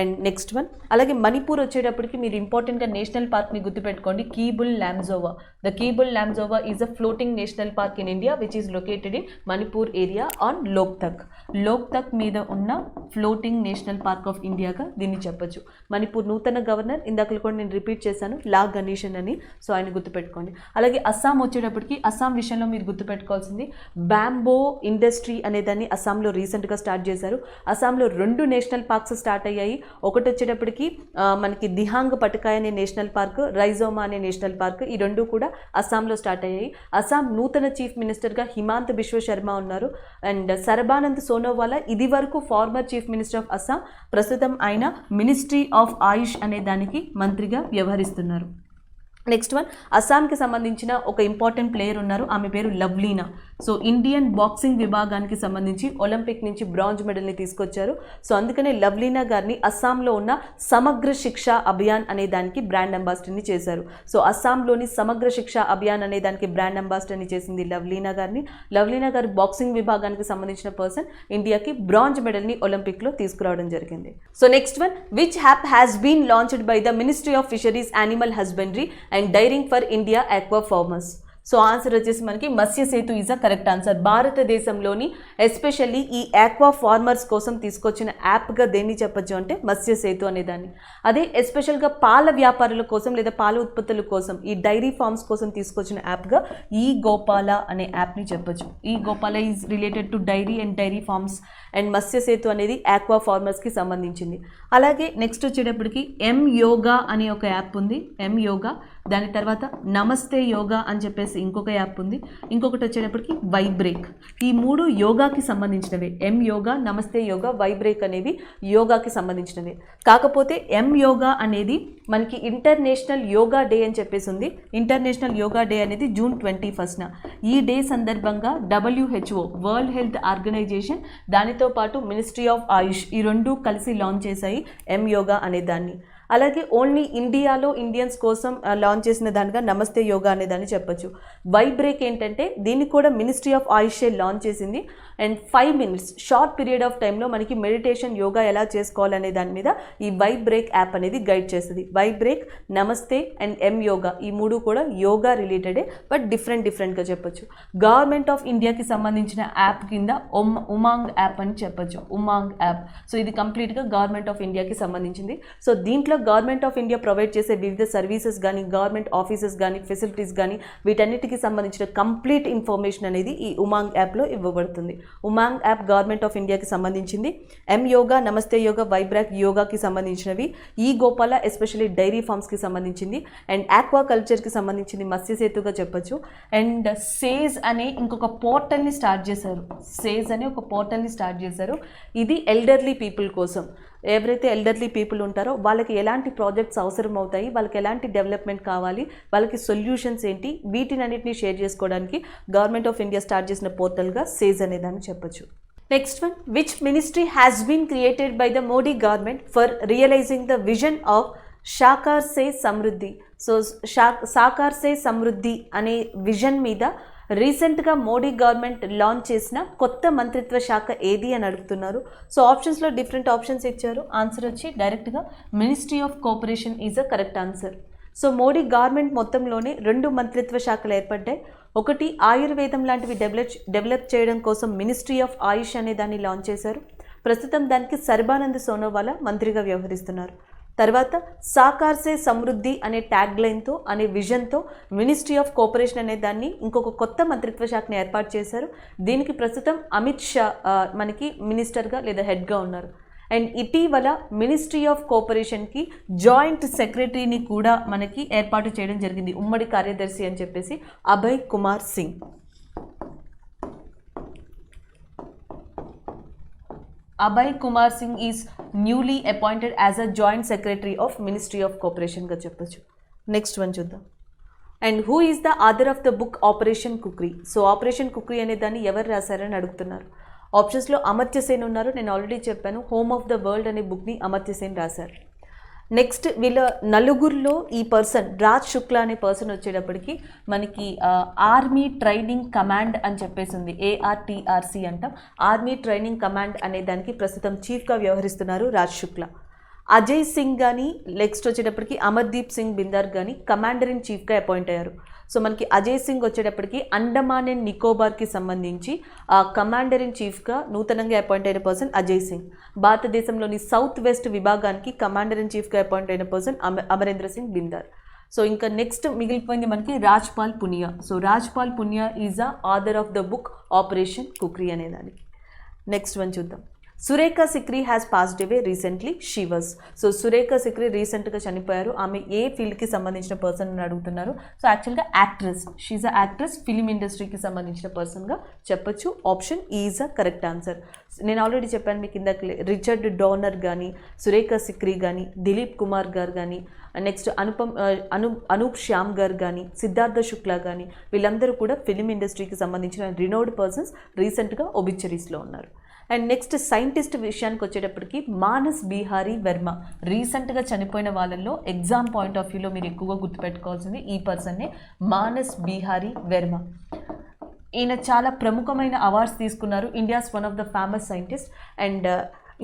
అండ్ నెక్స్ట్ వన్, అలాగే మణిపూర్ వచ్చేటప్పటికి మీరు ఇంపార్టెంట్గా నేషనల్ పార్క్ని గుర్తుపెట్టుకోండి, Keibul Lamjao. The Keibul Lamjao is a floating national park in India which is located in Manipur area on Loktak. Loktak మీద ఉన్న ఫ్లోటింగ్ నేషనల్ పార్క్ ఆఫ్ ఇండియాగా దీన్ని చెప్పొచ్చు. మణిపూర్ నూతన గవర్నర్ ఇందాకలు కూడా నేను రిపీట్ చేశాను, లా గణేషన్ అని. సో ఆయన గుర్తుపెట్టుకోండి. అలాగే అస్సాం వచ్చేటప్పటికి అస్సాం విషయంలో మీరు గుర్తుపెట్టుకోవాల్సింది బ్యాంబో ఇండస్ట్రీ అనేదాన్ని అస్సాంలో రీసెంట్గా స్టార్ట్ చేశారు. అస్సాంలో 2 నేషనల్ పార్క్స్ స్టార్ట్ అయ్యాయి. ఒకటి వచ్చేటప్పటికి మనకి దిహాంగ్ పటకాయ్ అనే నేషనల్ పార్క్, రైజోమా అనే నేషనల్ పార్క్, ఈ 2 కూడా అస్సాంలో స్టార్ట్ అయ్యాయి. అస్సాం నూతన చీఫ్ మినిస్టర్గా హిమాంత్ బిశ్వ శర్మ ఉన్నారు. అండ్ సర్బానంద్ సోనోవాలా ఇది వరకు former chief minister of Assam, ప్రస్తుతం ఆయన మినిస్ట్రీ ఆఫ్ ఆయుష్ అనే దానికి మంత్రిగా వ్యవహరిస్తున్నారు. నెక్స్ట్ వన్, అస్సాంకి సంబంధించిన ఒక ఇంపార్టెంట్ ప్లేయర్ ఉన్నారు, ఆమె పేరు లవ్లీనా. సో ఇండియన్ బాక్సింగ్ విభాగానికి సంబంధించి ఒలింపిక్ నుంచి బ్రాంజ్ మెడల్ని తీసుకొచ్చారు. సో అందుకనే లవ్లీనా గారిని అస్సాంలో ఉన్న సమగ్ర శిక్ష అభియాన్ అనే దానికి బ్రాండ్ అంబాసిడర్ని చేశారు. సో అస్సాంలోని సమగ్ర శిక్ష అభియాన్ అనే దానికి బ్రాండ్ అంబాసిడర్ని చేసింది లవ్లీనా గారిని. లవ్లీనా గారు బాక్సింగ్ విభాగానికి సంబంధించిన పర్సన్, ఇండియాకి బ్రాంజ్ మెడల్ని ఒలింపిక్లో తీసుకురావడం జరిగింది. So next one, which app has been launched by the ministry of fisheries, animal husbandry and dairying for India aqua farmers. So answer వచ్చేసి మనకి Matsya Setu is a correct answer. భారతదేశంలోని ఎస్పెషల్లీ ఈ ఆక్వా ఫార్మర్స్ కోసం తీసుకొచ్చిన యాప్గా దేన్ని చెప్పొచ్చు అంటే మత్స్య సేతు అనేదాన్ని. అదే ఎస్పెషల్గా పాల వ్యాపారుల కోసం లేదా పాల ఉత్పత్తుల కోసం ఈ డైరీ ఫార్మ్స్ కోసం తీసుకొచ్చిన యాప్గా ఈ గోపాల అనే యాప్ని చెప్పొచ్చు. ఈ Gopala is related to dairy and dairy farms and Matsya Setu అనేది ఆక్వా ఫార్మర్స్కి సంబంధించింది. అలాగే నెక్స్ట్ వచ్చేటప్పటికి ఎం యోగా అనే ఒక యాప్ ఉంది, ఎం యోగా. దాని తర్వాత నమస్తే యోగా అని చెప్పేసి ఇంకొక యాప్ ఉంది. ఇంకొకటి వచ్చేటప్పటికి వైబ్రేక్. ఈ మూడు యోగాకి సంబంధించినవి. ఎం యోగా, నమస్తే యోగా, వైబ్రేక్ అనేవి యోగాకి సంబంధించినవి. కాకపోతే ఎం యోగా అనేది మనకి ఇంటర్నేషనల్ యోగా డే అని చెప్పేసి ఉంది. ఇంటర్నేషనల్ యోగా డే అనేది జూన్ 21న. ఈ డే సందర్భంగా WHO వరల్డ్ హెల్త్ ఆర్గనైజేషన్, దానితో పాటు మినిస్ట్రీ ఆఫ్ ఆయుష్, ఈ రెండు కలిసి లాంచ్ చేశాయి ఎం యోగా అనే దాన్ని. అలాగే ఓన్లీ ఇండియాలో ఇండియన్స్ కోసం లాంచ్ చేసిన దానిగా నమస్తే యోగా అనే దాన్ని చెప్పొచ్చు. వైబ్రేక్ ఏంటంటే దీన్ని కూడా మినిస్ట్రీ ఆఫ్ ఆయుషే లాంచ్ చేసింది. And 5 minutes short period of టైంలో మనకి మెడిటేషన్, యోగా ఎలా చేసుకోవాలనే దాని మీద ఈ వైబ్రేక్ యాప్ అనేది గైడ్ చేస్తుంది. వైబ్రేక్, నమస్తే అండ్ ఎం యోగా, ఈ మూడు కూడా యోగా రిలేటెడే, బట్ డిఫరెంట్గా చెప్పొచ్చు. గవర్నమెంట్ ఆఫ్ ఇండియాకి సంబంధించిన యాప్ కింద ఉమాంగ్ యాప్ అని చెప్పొచ్చు. ఉమాంగ్ యాప్. సో ఇది కంప్లీట్గా గవర్నమెంట్ ఆఫ్ ఇండియాకి సంబంధించింది. సో దీంట్లో గవర్నమెంట్ ఆఫ్ ఇండియా ప్రొవైడ్ చేసే వివిధ సర్వీసెస్ కానీ, గవర్నమెంట్ ఆఫీసెస్ కానీ, ఫెసిలిటీస్ కానీ, వీటన్నిటికీ సంబంధించిన కంప్లీట్ ఇన్ఫర్మేషన్ అనేది ఈ ఉమాంగ్ యాప్లో ఇవ్వబడుతుంది. ఉమాంగ్ యాప్ గవర్నమెంట్ ఆఫ్ ఇండియాకి సంబంధించింది. ఎం యోగా, నమస్తే యోగా, వైబ్రాక్ యోగాకి సంబంధించినవి. ఈ గోపాల ఎస్పెషల్లీ డైరీ ఫార్మ్స్కి సంబంధించింది. అండ్ ఆక్వా కల్చర్కి సంబంధించింది మత్స్య సేతుగా చెప్పొచ్చు. అండ్ సేజ్ అనే ఇంకొక పోర్టల్ని స్టార్ట్ చేశారు. సేజ్ అనే ఒక పోర్టల్ని స్టార్ట్ చేశారు. ఇది ఎల్డర్లీ పీపుల్ కోసం. ఎవరైతే ఎల్డర్లీ పీపుల్ ఉంటారో వాళ్ళకి ఎలాంటి ప్రాజెక్ట్స్ అవసరం అవుతాయి, వాళ్ళకి ఎలాంటి డెవలప్మెంట్ కావాలి, వాళ్ళకి సొల్యూషన్స్ ఏంటి, వీటినన్నిటిని షేర్ చేసుకోవడానికి గవర్నమెంట్ ఆఫ్ ఇండియా స్టార్ట్ చేసిన పోర్టల్గా సేజ్ అనేదాన్ని చెప్పొచ్చు. Next one, which ministry has been created by the Modi government for realising the vision of Sakar Se Samriddhi. So Sakar Se Samriddhi అనే విజన్ మీద రీసెంట్గా మోడీ గవర్నమెంట్ లాంచ్ చేసిన కొత్త మంత్రిత్వ శాఖ ఏది అని అడుగుతున్నారు. సో ఆప్షన్స్లో డిఫరెంట్ ఆప్షన్స్ ఇచ్చారు. ఆన్సర్ వచ్చి డైరెక్ట్గా ministry of cooperation is a correct answer. So Modi government మొత్తంలోనే 2 మంత్రిత్వ శాఖలు ఏర్పడ్డాయి. ఒకటి ఆయుర్వేదం లాంటివి డెవలప్ చేయడం కోసం మినిస్ట్రీ ఆఫ్ ఆయుష్ అనే దాన్ని లాంచ్ చేశారు. ప్రస్తుతం దానికి సర్బానంద్ సోనోవాలా మంత్రిగా వ్యవహరిస్తున్నారు. తర్వాత సాకార్ సే సమృద్ధి అనే ట్యాగ్ లైన్తో, అనే విజన్తో మినిస్ట్రీ ఆఫ్ కోఆపరేషన్ అనే దాన్ని ఇంకొక కొత్త మంత్రిత్వ శాఖని ఏర్పాటు చేశారు. దీనికి ప్రస్తుతం అమిత్ షా మనకి మినిస్టర్గా లేదా హెడ్గా ఉన్నారు. అండ్ ఇటీవల మినిస్ట్రీ ఆఫ్ కోఆపరేషన్కి జాయింట్ సెక్రటరీని కూడా మనకి ఏర్పాటు చేయడం జరిగింది, ఉమ్మడి కార్యదర్శి అని చెప్పేసి Abhay Kumar Singh. Abhay Kumar Singh is newly appointed as a joint secretary of ministry of కోఆపరేషన్గా చెప్పొచ్చు. నెక్స్ట్ వన్ చూద్దాం. And who is the author of the book operation Khukri. So operation Khukri అనే దాన్ని ఎవరు రాశారని అడుగుతున్నారు. ఆప్షన్స్లో అమర్త్య సేన్ ఉన్నారు. నేను ఆల్రెడీ చెప్పాను, హోమ్ ఆఫ్ ద వరల్డ్ అనే బుక్ని అమర్త్య సేన్ రాశారు. నెక్స్ట్ వీళ్ళ నలుగురిలో ఈ పర్సన్ రాజ్ శుక్లా అనే పర్సన్ వచ్చేటప్పటికి మనకి ఆర్మీ ట్రైనింగ్ కమాండ్ అని చెప్పేసి ఉంది, ARTRC అంటాం. ఆర్మీ ట్రైనింగ్ కమాండ్ అనే దానికి ప్రస్తుతం చీఫ్గా వ్యవహరిస్తున్నారు రాజ్ శుక్లా. అజయ్ సింగ్ కానీ, నెక్స్ట్ వచ్చేటప్పటికి అమర్దీప్ సింగ్ బిందార్ కానీ కమాండర్ ఇన్ చీఫ్గా అపాయింట్ అయ్యారు. సో మనకి అజయ్ సింగ్ వచ్చేటప్పటికి అండమాన్ అండ్ నికోబార్కి సంబంధించి కమాండర్ ఇన్ చీఫ్గా నూతనంగా అపాయింట్ అయిన పర్సన్ అజయ్ సింగ్. భారతదేశంలోని సౌత్ వెస్ట్ విభాగానికి కమాండర్ ఇన్ చీఫ్గా అపాయింట్ అయిన పర్సన్ అమరేంద్ర సింగ్ బిందార్. సో ఇంకా నెక్స్ట్ మిగిలిపోయింది మనకి Rajpal Punia. So Rajpal Punia is the author of the book operation Khukri అనేదానికి. నెక్స్ట్ వన్ చూద్దాం. Surekha Sikri has passed away recently she was. So Surekha Sikri రీసెంట్గా చనిపోయారు. ఆమె ఏ ఫీల్డ్కి సంబంధించిన పర్సన్ అని అడుగుతున్నారు. సో యాక్చువల్గా actress, she's a actress, film ఇండస్ట్రీకి సంబంధించిన పర్సన్గా చెప్పొచ్చు. Option is a correct answer. నేను ఆల్రెడీ చెప్పాను మీకు ఇందాక, రిచర్డ్ డోనర్ కానీ, సురేఖ సిక్రీ కానీ, దిలీప్ కుమార్ గారు కానీ, నెక్స్ట్ అనూప్ శ్యామ్ గారు కానీ, సిద్ధార్థ శుక్లా కానీ, వీళ్ళందరూ కూడా ఫిలిం ఇండస్ట్రీకి సంబంధించిన రినోవ్డ్ పర్సన్స్ రీసెంట్గా ఒబిచరీస్లో ఉన్నారు. అండ్ నెక్స్ట్ సైంటిస్ట్ విషయానికి వచ్చేటప్పటికి మానస్ బిహారీ వర్మ రీసెంట్గా చనిపోయిన వాళ్ళల్లో ఎగ్జామ్ పాయింట్ ఆఫ్ వ్యూలో మీరు ఎక్కువగా గుర్తుపెట్టుకోవాల్సింది ఈ పర్సన్నే, మానస్ బిహారీ వర్మ. ఈయన చాలా ప్రముఖమైన అవార్డ్స్ తీసుకున్నారు. India's one of the famous scientist. And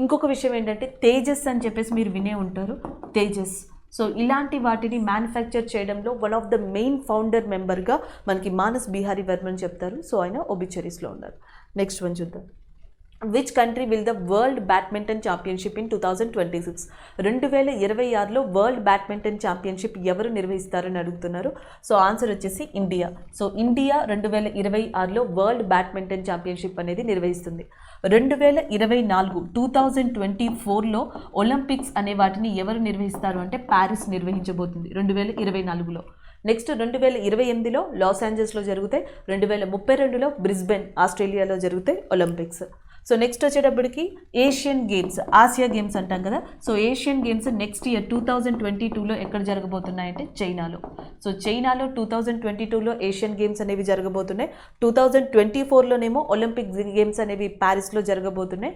ఇంకొక విషయం ఏంటంటే తేజస్ అని చెప్పేసి మీరు వినే ఉంటారు, తేజస్. సో ఇలాంటి వాటిని మ్యానుఫ్యాక్చర్ చేయడంలో one of the main founder మెంబర్గా మనకి మానస్ బిహారీ వర్మని చెప్తారు. సో ఆయన ఒబిచరీస్లో ఉన్నారు. నెక్స్ట్ వన్ చూద్దాం. Which country will the world badminton championship in 2026? 2026లో వరల్డ్ బ్యాడ్మింటన్ ఛాంపియన్షిప్ ఎవరు నిర్వహిస్తారని అడుగుతున్నారు. సో ఆన్సర్ వచ్చేసి ఇండియా. సో ఇండియా 2026లో వరల్డ్ బ్యాడ్మింటన్ ఛాంపియన్షిప్ అనేది నిర్వహిస్తుంది. 2024లో ఒలింపిక్స్ అనే వాటిని ఎవరు నిర్వహిస్తారు అంటే ప్యారిస్ నిర్వహించబోతుంది 2024లో. నెక్స్ట్ 2028లో లాస్ ఏంజల్స్లో జరుగుతాయి. 2032లో బ్రిస్బెన్ ఆస్ట్రేలియాలో జరుగుతాయి ఒలింపిక్స్. సో నెక్స్ట్ వచ్చేటప్పటికి ఏషియన్ గేమ్స్, ఆసియా గేమ్స్ అంటాం కదా. So Asian games next year 2022లో ఎక్కడ జరగబోతున్నాయంటే చైనాలో. సో చైనాలో 2022లో ఏషియన్ గేమ్స్ అనేవి జరగబోతున్నాయి. 2024లోనేమో ఒలింపిక్ గేమ్స్ అనేవి ప్యారిస్లో జరగబోతున్నాయి.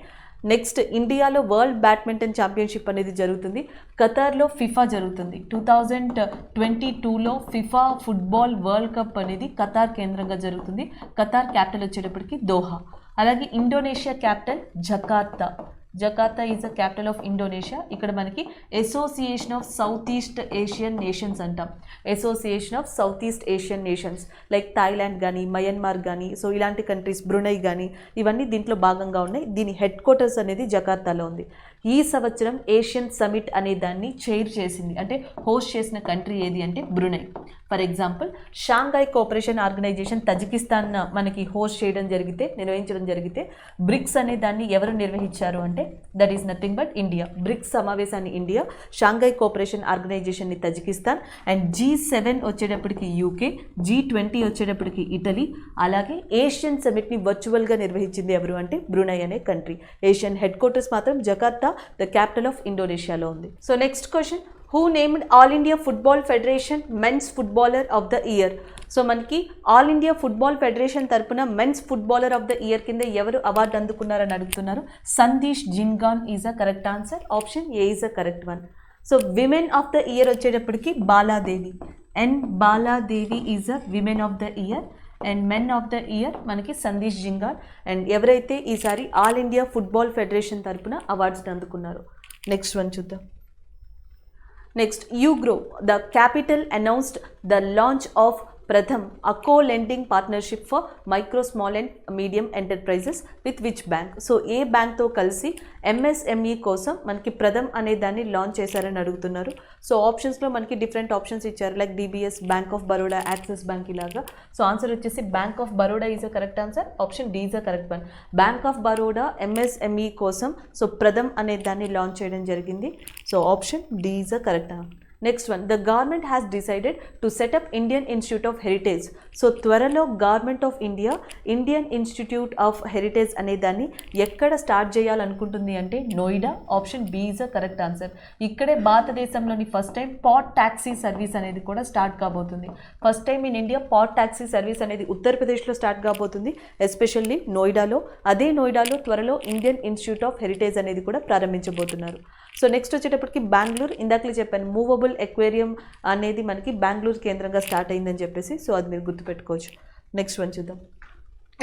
నెక్స్ట్ ఇండియాలో వరల్డ్ బ్యాడ్మింటన్ ఛాంపియన్షిప్ అనేది జరుగుతుంది. ఖతార్లో ఫిఫా జరుగుతుంది. 2022లో ఫిఫా ఫుట్బాల్ వరల్డ్ కప్ అనేది ఖతార్ కేంద్రంగా జరుగుతుంది. ఖతార్ క్యాపిటల్ వచ్చేటప్పటికి దోహా. అలాగే Indonesia capital Jakarta. Jakarta is the capital of Indonesia. ఇక్కడ మనకి association of south east Asian nations అంటాం. Association of south east Asian nations like Thailand కానీ, Myanmar కానీ, సో ఇలాంటి కంట్రీస్, బ్రునై కానీ, ఇవన్నీ దీంట్లో భాగంగా ఉన్నాయి. దీని హెడ్ క్వార్టర్స్ అనేది జకార్తాలో ఉంది. ఈ సంవత్సరం ఏషియన్ సమిట్ అనే దాన్ని చైర్ చేసింది, అంటే హోస్ట్ చేసిన కంట్రీ ఏది అంటే Brunei. For example Shanghai cooperation organisation Tajikistan మనకి హోస్ట్ నిర్వహించడం జరిగితే బ్రిక్స్ అనే దాన్ని ఎవరు నిర్వహించారు అంటే that is nothing but India. BRICS సమావేశాన్ని ఇండియా, షాంఘై కోఆపరేషన్ ఆర్గనైజేషన్ని తజికిస్తాన్, అండ్ G7 వచ్చేటప్పటికి యూకే, G20 వచ్చేటప్పటికి ఇటలీ, అలాగే ఏషియన్ సమిట్ని వర్చువల్గా నిర్వహించింది ఎవరు అంటే బ్రునై అనే కంట్రీ. ఏషియన్ హెడ్ క్వార్టర్స్ మాత్రం జకార్తా, ద క్యాపిటల్ ఆఫ్ ఇండోనేషియాలో ఉంది. So next question, who named all India football federation men's footballer of the year? So మనకి ఆల్ ఇండియా ఫుట్బాల్ ఫెడరేషన్ తరపున men's footballer of the year కింద ఎవరు award అందుకున్నారని అడుగుతున్నారు. Sandesh Jhingan is a correct answer. Option A is a correct one. So women of the year వచ్చేటప్పటికి Bala Devi, and Bala Devi is a women of the year. And men of the year మనకి సందీష్ జింగాన్. And ఎవరైతే ఈసారి all India football federation తరపున అవార్డ్స్ని అందుకున్నారు. Next one చూద్దాం. Next, UGRO the capital announced the launch of Pratham a co-lending partnership for micro, small and medium enterprises with which bank? So ఏ బ్యాంక్తో కలిసి MSME కోసం మనకి ప్రథమ్ అనే దాన్ని లాంచ్ చేశారని అడుగుతున్నారు. సో ఆప్షన్స్లో మనకి డిఫరెంట్ ఆప్షన్స్ ఇచ్చారు, like DBS, bank of Baroda, Axis bank ఇలాగా. సో ఆన్సర్ వచ్చేసి bank of Baroda is a correct answer. Option D is a correct one. Bank of Baroda MSME కోసం సో ప్రథమ్ అనే దాన్ని లాంచ్ చేయడం జరిగింది. So option D is a correct answer. Next one, the government has decided to setup Indian institute of heritage. So త్వరలో government of India Indian institute of heritage అనే దాన్ని ఎక్కడ start చేయాలనుకుంటుంది అంటే Noida. Option B is a correct answer. ఇక్కడే భారతదేశంలోని first time pod taxi service అనేది కూడా స్టార్ట్ కాబోతుంది. First time in India pod taxi service అనేది ఉత్తరప్రదేశ్లో స్టార్ట్ కాబోతుంది, ఎస్పెషల్లీ నోయిడాలో. అదే నోయిడాలో త్వరలో ఇండియన్ ఇన్స్టిట్యూట్ ఆఫ్ హెరిటేజ్ అనేది కూడా ప్రారంభించబోతున్నారు. సో నెక్స్ట్ వచ్చేటప్పటికి బెంగళూరు, ఇందాకలే చెప్పాను మూవబుల్ ఎక్వేరియం అనేది మనకి బెంగళూరు కేంద్రంగా స్టార్ట్ అయిందని చెప్పేసి, సో అది మీరు గుర్తుపెట్టుకోవచ్చు. నెక్స్ట్ వన్ చూద్దాం.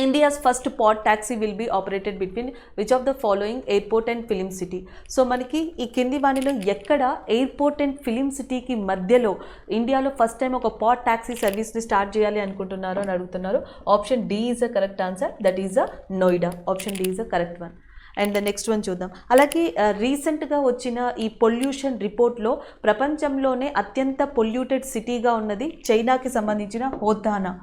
India's first pod taxi will be operated between which of the following airport and film city? So మనకి ఈ కింది వాణిలో ఎక్కడ ఎయిర్పోర్ట్ అండ్ ఫిలిం సిటీకి మధ్యలో ఇండియాలో ఫస్ట్ టైం ఒక పాట్ ట్యాక్సీ సర్వీస్ని స్టార్ట్ చేయాలి అనుకుంటున్నారు అని అడుగుతున్నారు. Option D is a correct answer, that is a Noida. Option D is a correct one. And next one చూద్దాం. అలాగే రీసెంట్గా వచ్చిన ఈ పొల్యూషన్ రిపోర్ట్లో ప్రపంచంలోనే అత్యంత పొల్యూటెడ్ సిటీగా ఉన్నది చైనాకి సంబంధించిన హోతానా.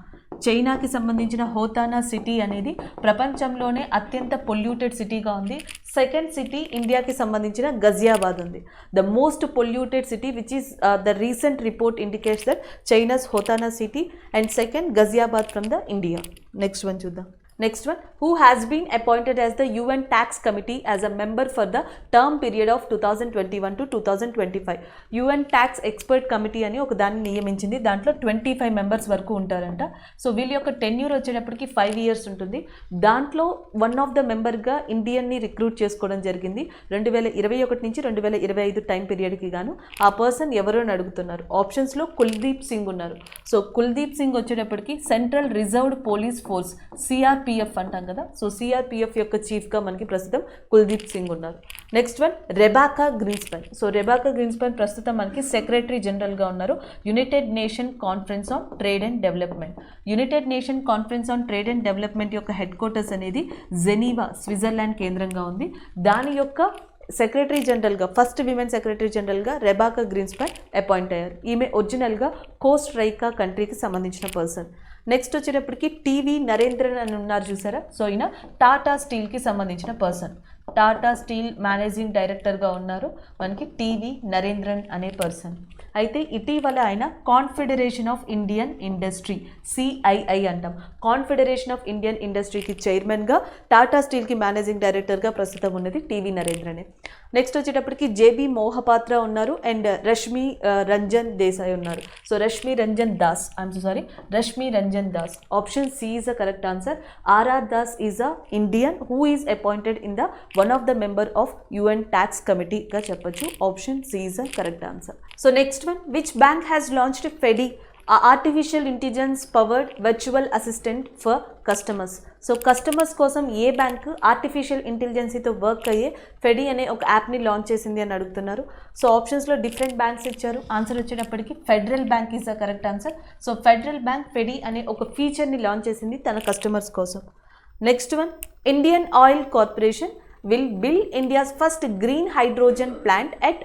చైనాకి సంబంధించిన హోతానా సిటీ అనేది ప్రపంచంలోనే అత్యంత పొల్యూటెడ్ సిటీగా ఉంది. సెకండ్ సిటీ ఇండియాకి సంబంధించిన గజియాబాద్ ఉంది. The most polluted city which is the recent report indicates that China's Hotan city and second Ghaziabad from the India. Next one చూద్దాం. Next one, who has been appointed as the UN Tax Committee as a member for the term period of 2021 to 2025. UN Tax Expert Committee అని ఒక దాన్ని నియమించింది. దాంట్లో 25 members వరకు ఉంటారంట. So వీళ్ళ యొక్క టెన్యూర్ వచ్చేటప్పటికి 5 years ఉంటుంది. దాంట్లో వన్ ఆఫ్ ద మెంబర్గా ఇండియన్ని రిక్రూట్ చేసుకోవడం జరిగింది 2021 నుంచి 2025 టైం పీరియడ్కి గాను. ఆ పర్సన్ ఎవరో అని అడుగుతున్నారు. ఆప్షన్స్లో కుల్దీప్ సింగ్ ఉన్నారు. సో కుల్దీప్ సింగ్ వచ్చేటప్పటికి central reserved police force CRPF అంటాం కదా. సో సిఆర్పిఎఫ్ యొక్క చీఫ్గా మనకి ప్రస్తుతం కుల్దీప్ సింగ్ ఉన్నారు. Next one Rebecca Greenspan. So Rebecca Greenspan ప్రస్తుతం మనకి సెక్రటరీ జనరల్గా ఉన్నారు united nation conference on trade and development. United nation conference on trade and development యొక్క హెడ్ క్వార్టర్స్ అనేది జెనీవా స్విట్జర్లాండ్ కేంద్రంగా ఉంది. దాని యొక్క సెక్రటరీ జనరల్గా ఫస్ట్ విమెన్ సెక్రటరీ జనరల్గా రెబాకా గ్రీన్స్పాన్ అపాయింట్ అయ్యారు. ఈమె ఒరిజినల్గా కోస్టరైకా కంట్రీకి సంబంధించిన పర్సన్. నెక్స్ట్ వచ్చేటప్పటికి టీవీ నరేంద్రన్ అని ఉన్నారు చూసారా. సో ఈయన టాటా స్టీల్కి సంబంధించిన పర్సన్. టాటా స్టీల్ మేనేజింగ్ డైరెక్టర్గా ఉన్నారు మనకి టీవీ నరేంద్రన్ అనే పర్సన్. అయితే ఇటీవల ఆయన confederation of Indian industry CII అంటాం, కాన్ఫెడరేషన్ ఆఫ్ ఇండియన్ ఇండస్ట్రీకి చైర్మన్గా, టాటా స్టీల్కి మేనేజింగ్ డైరెక్టర్గా ప్రస్తుతం ఉన్నది టీవీ నరేంద్రనే. నెక్స్ట్ వచ్చేటప్పటికి జేబీ మోహపాత్ర ఉన్నారు అండ్ రష్మి రంజన్ దేశాయ్ ఉన్నారు. So Rashmi Ranjan Das option C is a correct answer. RR Das is a Indian who is appointed in the one of the member of UN tax కమిటీగా చెప్పొచ్చు. Option C is a correct answer. So next one, which bank has launched Feddy, artificial intelligence powered virtual assistant for customers. So customers కోసం ఏ bank artificial ఇంటెలిజెన్సీతో work అయ్యే Feddy అనే ఒక యాప్ని launch చేసింది అని అడుగుతున్నారు. సో ఆప్షన్స్లో డిఫరెంట్ బ్యాంక్స్ ఇచ్చారు. ఆన్సర్ వచ్చేటప్పటికి federal bank is the correct answer. So federal bank Feddy అనే ఒక ఫీచర్ని లాంచ్ చేసింది తన కస్టమర్స్ కోసం. Next one, Indian oil corporation will build India's first green hydrogen plant at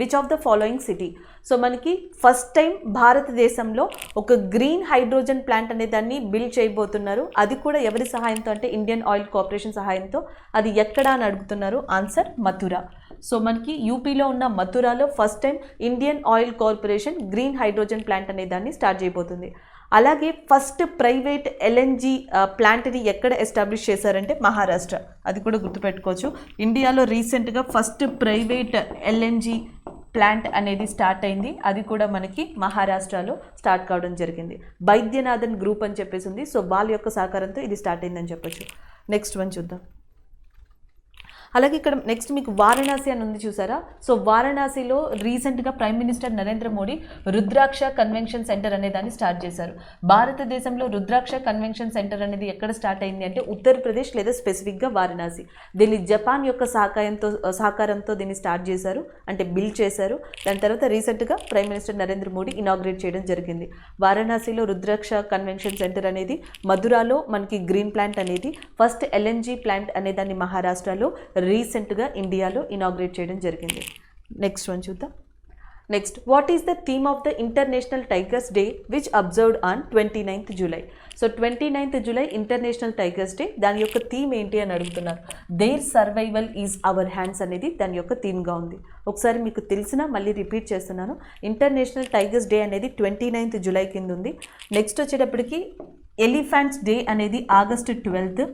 which of the following city. So మనకి first time భారతదేశంలో ఒక green hydrogen plant అనే దాన్ని బిల్డ్ చేయబోతున్నారు. అది కూడా ఎవరి సహాయంతో అంటే ఇండియన్ ఆయిల్ కార్పొరేషన్ సహాయంతో. అది ఎక్కడ అని అడుగుతున్నారు. ఆన్సర్ మథురా. సో మనకి యూపీలో ఉన్న మథురాలో first time Indian oil corporation green hydrogen plant అనే దాన్ని స్టార్ట్ చేయబోతుంది. అలాగే ఫస్ట్ ప్రైవేట్ ఎల్ఎన్జీ ప్లాంట్ని ఎక్కడ ఎస్టాబ్లిష్ చేశారంటే మహారాష్ట్ర. అది కూడా గుర్తుపెట్టుకోవచ్చు. ఇండియాలో రీసెంట్గా ఫస్ట్ ప్రైవేట్ ఎల్ఎన్జీ ప్లాంట్ అనేది స్టార్ట్ అయింది. అది కూడా మనకి మహారాష్ట్రలో స్టార్ట్ కావడం జరిగింది. బైద్యనాథన్ గ్రూప్ అని చెప్పేసి ఉంది. సో వాళ్ళ యొక్క సహకారంతో ఇది స్టార్ట్ అయిందని చెప్పొచ్చు. నెక్స్ట్ వన్ చూద్దాం. అలాగే ఇక్కడ నెక్స్ట్ మీకు వారణాసి అని ఉంది చూసారా. సో వారణాసిలో రీసెంట్గా ప్రైమ్ మినిస్టర్ నరేంద్ర మోడీ రుద్రాక్ష కన్వెన్షన్ సెంటర్ అనే దాన్ని స్టార్ట్ చేశారు. భారతదేశంలో రుద్రాక్ష కన్వెన్షన్ సెంటర్ అనేది ఎక్కడ స్టార్ట్ అయింది అంటే ఉత్తరప్రదేశ్ లేదా స్పెసిఫిక్గా వారణాసి. దీన్ని జపాన్ యొక్క సహకారంతో దీన్ని స్టార్ట్ చేశారు, అంటే బిల్డ్ చేశారు. దాని తర్వాత రీసెంట్గా prime minister Narendra Modi inaugurate చేయడం జరిగింది. వారణాసిలో రుద్రాక్ష కన్వెన్షన్ సెంటర్ అనేది, మధురాలో మనకి గ్రీన్ ప్లాంట్ అనేది, ఫస్ట్ ఎల్ఎన్జీ ప్లాంట్ అనే దాన్ని మహారాష్ట్రలో రీసెంట్గా ఇండియాలో ఇనాగ్రేట్ చేయడం జరిగింది. నెక్స్ట్ వన్ చూద్దాం. Next, what is the theme of the international tigers day which observed on 29th July. So 29th July international tigers day. దాని యొక్క థీమ్ ఏంటి అని అడుగుతున్నారు. There survival is our hands అనేది దాని యొక్క థీమ్గా ఉంది. ఒకసారి మీకు తెలిసినా మళ్ళీ రిపీట్ చేస్తున్నాను. ఇంటర్నేషనల్ టైగర్స్ డే అనేది 29th July కింద ఉంది. నెక్స్ట్ వచ్చేటప్పటికి ఎలిఫెంట్స్ డే అనేది August 12th,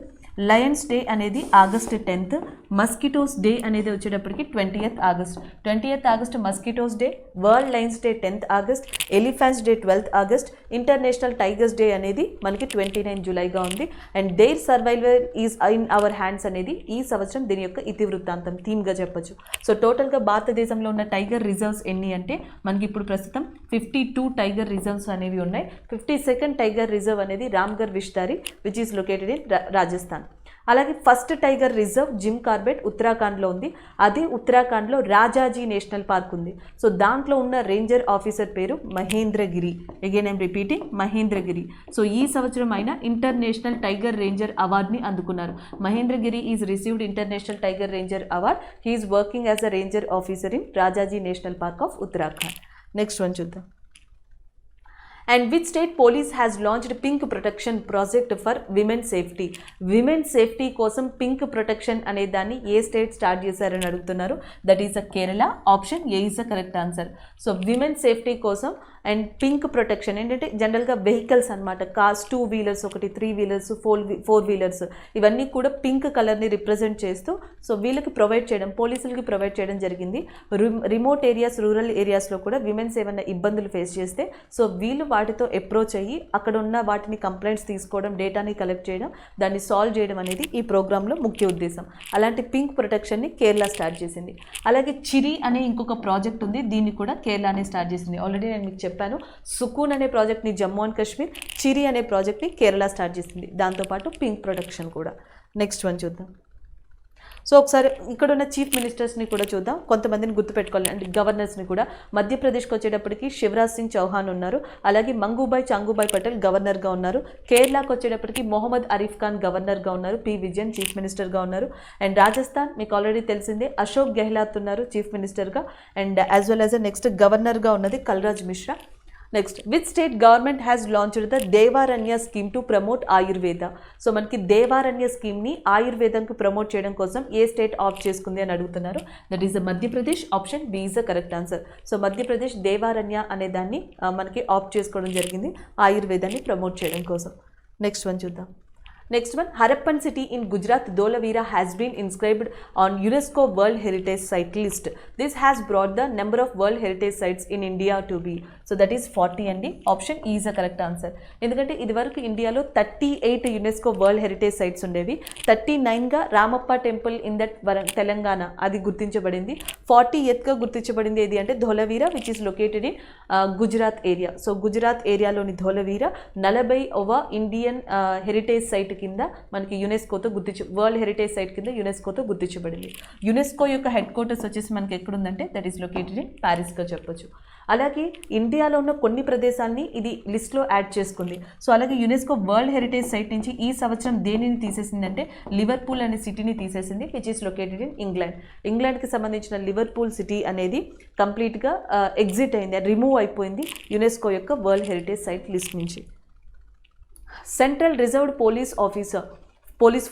లయన్స్ డే అనేది August 10th, మస్కిటోస్ డే అనేది వచ్చేటప్పటికి 20th August mosquitoes day, world Lions day 10th August, elephants day 12th August, international tigers day అనేది మనకి 29 జూలైగా ఉంది. And there survival is in our hands అనేది ఈ సంవత్సరం దీని యొక్క ఇతివృత్తాంతం థీమ్గా చెప్పొచ్చు. సో టోటల్గా భారతదేశంలో ఉన్న టైగర్ రిజర్వ్స్ ఎన్ని అంటే మనకి ఇప్పుడు ప్రస్తుతం 52 టైగర్ రిజర్వ్స్ అనేవి ఉన్నాయి. 52nd టైగర్ రిజర్వ్ అనేది Ramgarh Vishdhari which is located in Rajasthan. అలాగే first tiger reserve Jim Corbett ఉత్తరాఖండ్లో ఉంది. అదే ఉత్తరాఖండ్లో రాజాజీ నేషనల్ పార్క్ ఉంది. సో దాంట్లో ఉన్న రేంజర్ ఆఫీసర్ పేరు Mahendragiri. Again I'm repeating, Mahendragiri. So ఈ సంవత్సరం ఆయన ఇంటర్నేషనల్ టైగర్ రేంజర్ అవార్డ్ని అందుకున్నారు. Mahendragiri is received international tiger ranger award. He is working as a ranger officer in Rajaji national park of Uttarakhand. Next one చూద్దాం. And which state police has launched pink protection project for women safety. Women safety కోసం pink protection అనే దాన్ని ఏ state start చేశారని అడుగుతున్నారు. That is a Kerala. Option A is a correct answer. So women safety కోసం and pink protection ఏంటంటే జనరల్గా vehicles అనమాట, cars, 2 wheelers, 3 wheelers, 4 wheelers, ఇవన్నీ కూడా పింక్ కలర్ని రిప్రజెంట్ చేస్తూ సో వీళ్ళకి ప్రొవైడ్ చేయడం, పోలీసులకి ప్రొవైడ్ చేయడం జరిగింది. రిమోట్ ఏరియాస్, రూరల్ ఏరియాస్లో కూడా విమెన్స్ ఏమైనా ఇబ్బందులు ఫేస్ చేస్తే సో వీళ్ళు వాటితో అప్రోచ్ అయ్యి అక్కడ ఉన్న వాటిని కంప్లైంట్స్ తీసుకోవడం, డేటాని కలెక్ట్ చేయడం, దాన్ని సాల్వ్ చేయడం అనేది ఈ ప్రోగ్రాంలో ముఖ్య ఉద్దేశం. అలాంటి పింక్ ప్రొటెక్షన్ని కేరళ స్టార్ట్ చేసింది. అలాగే చిరి అనే ఇంకొక ప్రాజెక్ట్ ఉంది, దీన్ని కూడా కేరళనే స్టార్ట్ చేసింది. ఆల్రెడీ నేను మీకు చెప్పాను, సుకూన్ అనే ప్రాజెక్ట్ని జమ్మూ అండ్ కాశ్మీర్, చిరి అనే ప్రాజెక్ట్ని కేరళ స్టార్ట్ చేసింది. దాంతోపాటు పింక్ ప్రొటెక్షన్ కూడా. నెక్స్ట్ వన్ చూద్దాం. సో ఒకసారి ఇక్కడ ఉన్న చీఫ్ మినిస్టర్స్ని కూడా చూద్దాం, కొంతమందిని గుర్తుపెట్టుకోవాలి. అంటే గవర్నర్స్ని కూడా. మధ్యప్రదేశ్కి వచ్చేటప్పటికి శివరాజ్ సింగ్ చౌహాన్ ఉన్నారు. అలాగే మంగూబాయ్ చాంగుబాయ్ పటేల్ గవర్నర్గా ఉన్నారు. కేరళకు వచ్చేటప్పటికి మొహమ్మద్ అరీఫ్ ఖాన్ గవర్నర్గా ఉన్నారు. పి విజయన్ చీఫ్ మినిస్టర్గా ఉన్నారు. అండ్ రాజస్థాన్ మీకు ఆల్రెడీ తెలిసిందే, అశోక్ గెహ్లాట్ ఉన్నారు చీఫ్ మినిస్టర్గా. And as well as next గవర్నర్గా ఉన్నది Kalraj Mishra. Next which state government has launched the Devaranya scheme to promote Ayurveda. So మనకి దేవారణ్య స్కీమ్ని ఆయుర్వేదంకు ప్రమోట్ చేయడం కోసం ఏ స్టేట్ ఆప్ట్ చేసుకుంది అని అడుగుతున్నారు. That is the Madhya Pradesh. Option B is the correct answer. So Madhya Pradesh Devaranya అనే దాన్ని మనకి ఆప్ట్ చేసుకోవడం జరిగింది ఆయుర్వేదాన్ని ప్రమోట్ చేయడం కోసం. నెక్స్ట్ వన్ చూద్దాం. Next one, Harappan city in Gujarat, Dholavira, has been inscribed on UNESCO World Heritage Site list. This has brought the number of World Heritage Sites in India to be. So that is 40 అండి. Option ఈ is a correct answer. ఎందుకంటే ఇదివరకు ఇండియాలో 38 UNESCO world heritage sites ఉండేవి. 39గా Ramappa temple in that Telangana అది గుర్తించబడింది. 40గా గుర్తించబడింది ఏది అంటే Dholavira, which is located in Gujarat area. So Gujarat ఏరియాలోని ధోలవీరా 40వ ఇండియన్ హెరిటేజ్ సైట్ కింద మనకి యునెస్కోతో వరల్డ్ హెరిటేజ్ సైట్ కింద యునెస్కోతో గుర్తించబడింది. యునెస్కో యొక్క హెడ్ క్వార్టర్స్ వచ్చేసి మనకి ఎక్కడుందంటే దట్ ఈస్ లొకేటెడ్ ఇన్ ప్యారిస్గా చెప్పొచ్చు. అలాగే ఇండియాలో ఉన్న కొన్ని ప్రదేశాలని ఇది లిస్ట్లో యాడ్ చేసుకుంది. సో అలాగే యునెస్కో వరల్డ్ హెరిటేజ్ సైట్ నుంచి ఈ సంవత్సరం దేనిని తీసేసిందంటే లివర్పూల్ అనే సిటీని తీసేసింది, which is located in England. ఇంగ్లాండ్కి సంబంధించిన లివర్పూల్ సిటీ అనేది కంప్లీట్గా ఎగ్జిట్ అయింది, రిమూవ్ అయిపోయింది యునెస్కో యొక్క వరల్డ్ హెరిటేజ్ సైట్ లిస్ట్ నుంచి. Central Reserve Police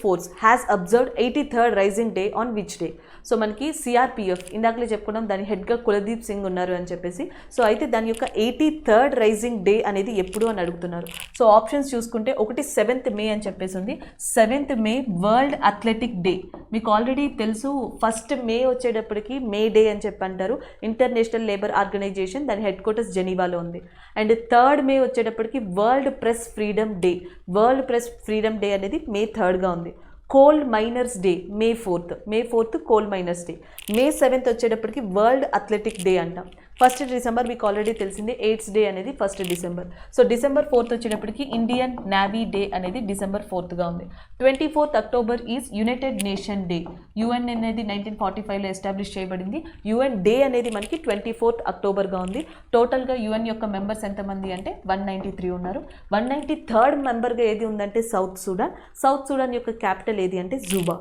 Force has observed 83rd Rising Day on which day? So మనకి సిఆర్పిఎఫ్ ఇందాకలే చెప్పుకున్నాం, దాని హెడ్గా కులదీప్ సింగ్ ఉన్నారు అని చెప్పేసి. సో అయితే దాని యొక్క 83rd రైజింగ్ డే అనేది ఎప్పుడు అని అడుగుతున్నారు. సో ఆప్షన్స్ చూసుకుంటే ఒకటి 7th మే అని చెప్పేసి ఉంది. 7th మే వరల్డ్ అథ్లెటిక్ డే. మీకు ఆల్రెడీ తెలుసు, 1st మే వచ్చేటప్పటికి మే డే అని చెప్పి అంటారు. ఇంటర్నేషనల్ లేబర్ ఆర్గనైజేషన్ దాని హెడ్ క్వార్టర్స్ జెనీవాలో ఉంది. అండ్ 3rd మే వచ్చేటప్పటికి world press freedom day. World press freedom day అనేది మే 3గా ఉంది. కోల్ మైనర్స్ డే మే 4th కోల్ మైనర్స్ డే. మే 7th వచ్చేటప్పటికి వరల్డ్ అథ్లెటిక్ డే అంటాం. 1st డిసెంబర్ మీకు ఆల్రెడీ తెలిసిందే, ఎయిడ్స్ డే అనేది 1st December. So December 4th వచ్చేటప్పటికి Indian navy day అనేది December 4గా ఉంది. 24th October is United nation day. UN అనేది 1945లో establish చేయబడింది. యుఎన్ డే అనేది మనకి 24th అక్టోబర్గా ఉంది. టోటల్గా యుఎన్ యొక్క మెంబర్స్ ఎంతమంది అంటే 193 ఉన్నారు. 193rd మెంబర్గా ఏది ఉందంటే సౌత్ సూడాన్. సౌత్ సూడాన్ యొక్క క్యాపిటల్ ఏది అంటే జూబా.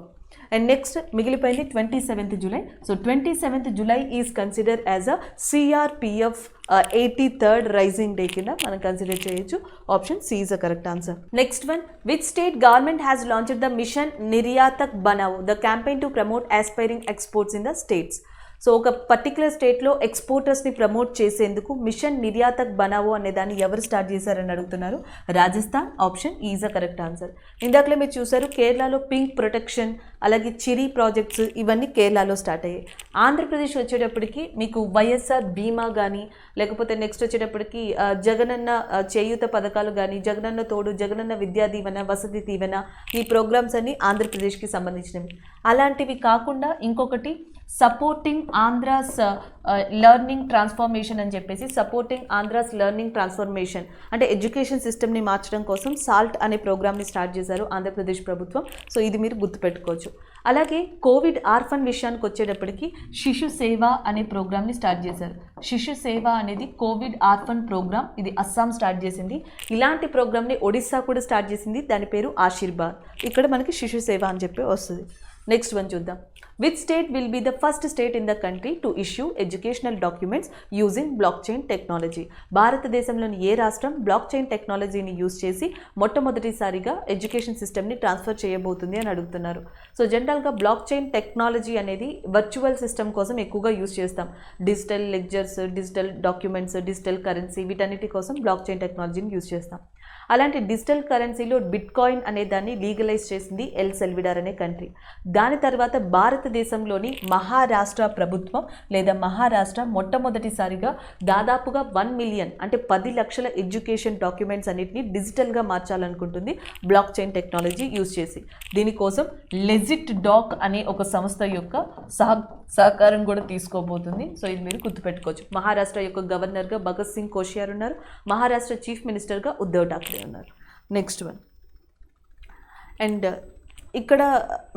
అండ్ నెక్స్ట్ మిగిలిపోయింది 27th July. So 27th July is consider as a CRPF 83rd rising day కింద మనం కన్సిడర్ చేయొచ్చు. Option C is a correct answer. Next one, which state government has launched the mission Niryatak Banao, the campaign to promote aspiring exports in the states. So ఒక particular స్టేట్లో ఎక్స్పోర్టర్స్ని promote చేసేందుకు machine నిర్యాతక్ బనావో అనే దాన్ని ఎవరు స్టార్ట్ చేశారని అడుగుతున్నారు. Rajasthan. Option is a correct answer. ఇందాకలే మీరు చూసారు కేరళలో పింక్ ప్రొటెక్షన్, అలాగే చిరి ప్రాజెక్ట్స్ ఇవన్నీ కేరళలో స్టార్ట్ అయ్యాయి. ఆంధ్రప్రదేశ్ వచ్చేటప్పటికి మీకు వైఎస్ఆర్ బీమా కానీ, లేకపోతే నెక్స్ట్ వచ్చేటప్పటికి జగనన్న చేయూత పథకాలు కానీ, జగనన్న తోడు, జగనన్న విద్యా దీవెన, వసతి దీవెన, ఈ ప్రోగ్రామ్స్ అన్ని ఆంధ్రప్రదేశ్కి సంబంధించినవి. అలాంటివి కాకుండా ఇంకొకటి సపోర్టింగ్ ఆంధ్రాస్ లెర్నింగ్ ట్రాన్స్ఫర్మేషన్ అని చెప్పేసి, సపోర్టింగ్ ఆంధ్రాస్ లెర్నింగ్ ట్రాన్స్ఫర్మేషన్ అంటే ఎడ్యుకేషన్ సిస్టమ్ని మార్చడం కోసం సాల్ట్ అనే ప్రోగ్రామ్ని స్టార్ట్ చేశారు ఆంధ్రప్రదేశ్ ప్రభుత్వం. సో ఇది మీరు గుర్తుపెట్టుకోవచ్చు. అలాగే కోవిడ్ ఆర్ఫన్ విషయానికి వచ్చేటప్పటికి శిశు సేవ అనే ప్రోగ్రామ్ని స్టార్ట్ చేశారు. శిశు సేవ అనేది కోవిడ్ ఆర్ఫన్ ప్రోగ్రామ్, ఇది అస్సాం స్టార్ట్ చేసింది. ఇలాంటి ప్రోగ్రామ్ని ఒడిస్సా కూడా స్టార్ట్ చేసింది, దాని పేరు ఆశీర్వాద్. ఇక్కడ మనకి శిశు సేవ అని చెప్పి వస్తుంది. నెక్స్ట్ వన్ చూద్దాం. Which state will be the first state in the country to issue educational documents using blockchain technology? భారతదేశంలోని ఏ రాష్ట్రం బ్లాక్ చైన్ టెక్నాలజీని యూజ్ చేసి మొట్టమొదటిసారిగా ఎడ్యుకేషన్ సిస్టమ్ని ట్రాన్స్ఫర్ చేయబోతుంది అని అడుగుతున్నారు. సో జనరల్గా బ్లాక్ చైన్ టెక్నాలజీ అనేది వర్చువల్ సిస్టమ్ కోసం ఎక్కువగా యూజ్ చేస్తాం. Digital ledgers, digital documents, digital currency వీటన్నిటి కోసం బ్లాక్ చైన్ టెక్నాలజీని యూజ్ చేస్తాం. అలాంటి డిజిటల్ కరెన్సీలో బిట్ కాయిన్ అనే దాన్ని లీగలైజ్ చేసింది ఎల్ సెల్విడార్ అనే కంట్రీ. దాని తర్వాత భారతదేశంలోని మహారాష్ట్ర ప్రభుత్వం లేదా మహారాష్ట్ర మొట్టమొదటిసారిగా దాదాపుగా 1 మిలియన్ అంటే 10 లక్షల ఎడ్యుకేషన్ డాక్యుమెంట్స్ అన్నిటిని డిజిటల్గా మార్చాలనుకుంటుంది బ్లాక్ చైన్ టెక్నాలజీ యూజ్ చేసి. దీనికోసం లెజిట్ డాక్ అనే ఒక సంస్థ యొక్క సహకారం కూడా తీసుకోబోతుంది. సో ఇది మీరు గుర్తుపెట్టుకోవచ్చు. మహారాష్ట్ర యొక్క గవర్నర్గా భగత్ సింగ్ కోశ్యార్ ఉన్నారు. మహారాష్ట్ర చీఫ్ మినిస్టర్గా ఉద్ధవ్ ఠాక్రే ఉన్నారు. Next one. అండ్ ఇక్కడ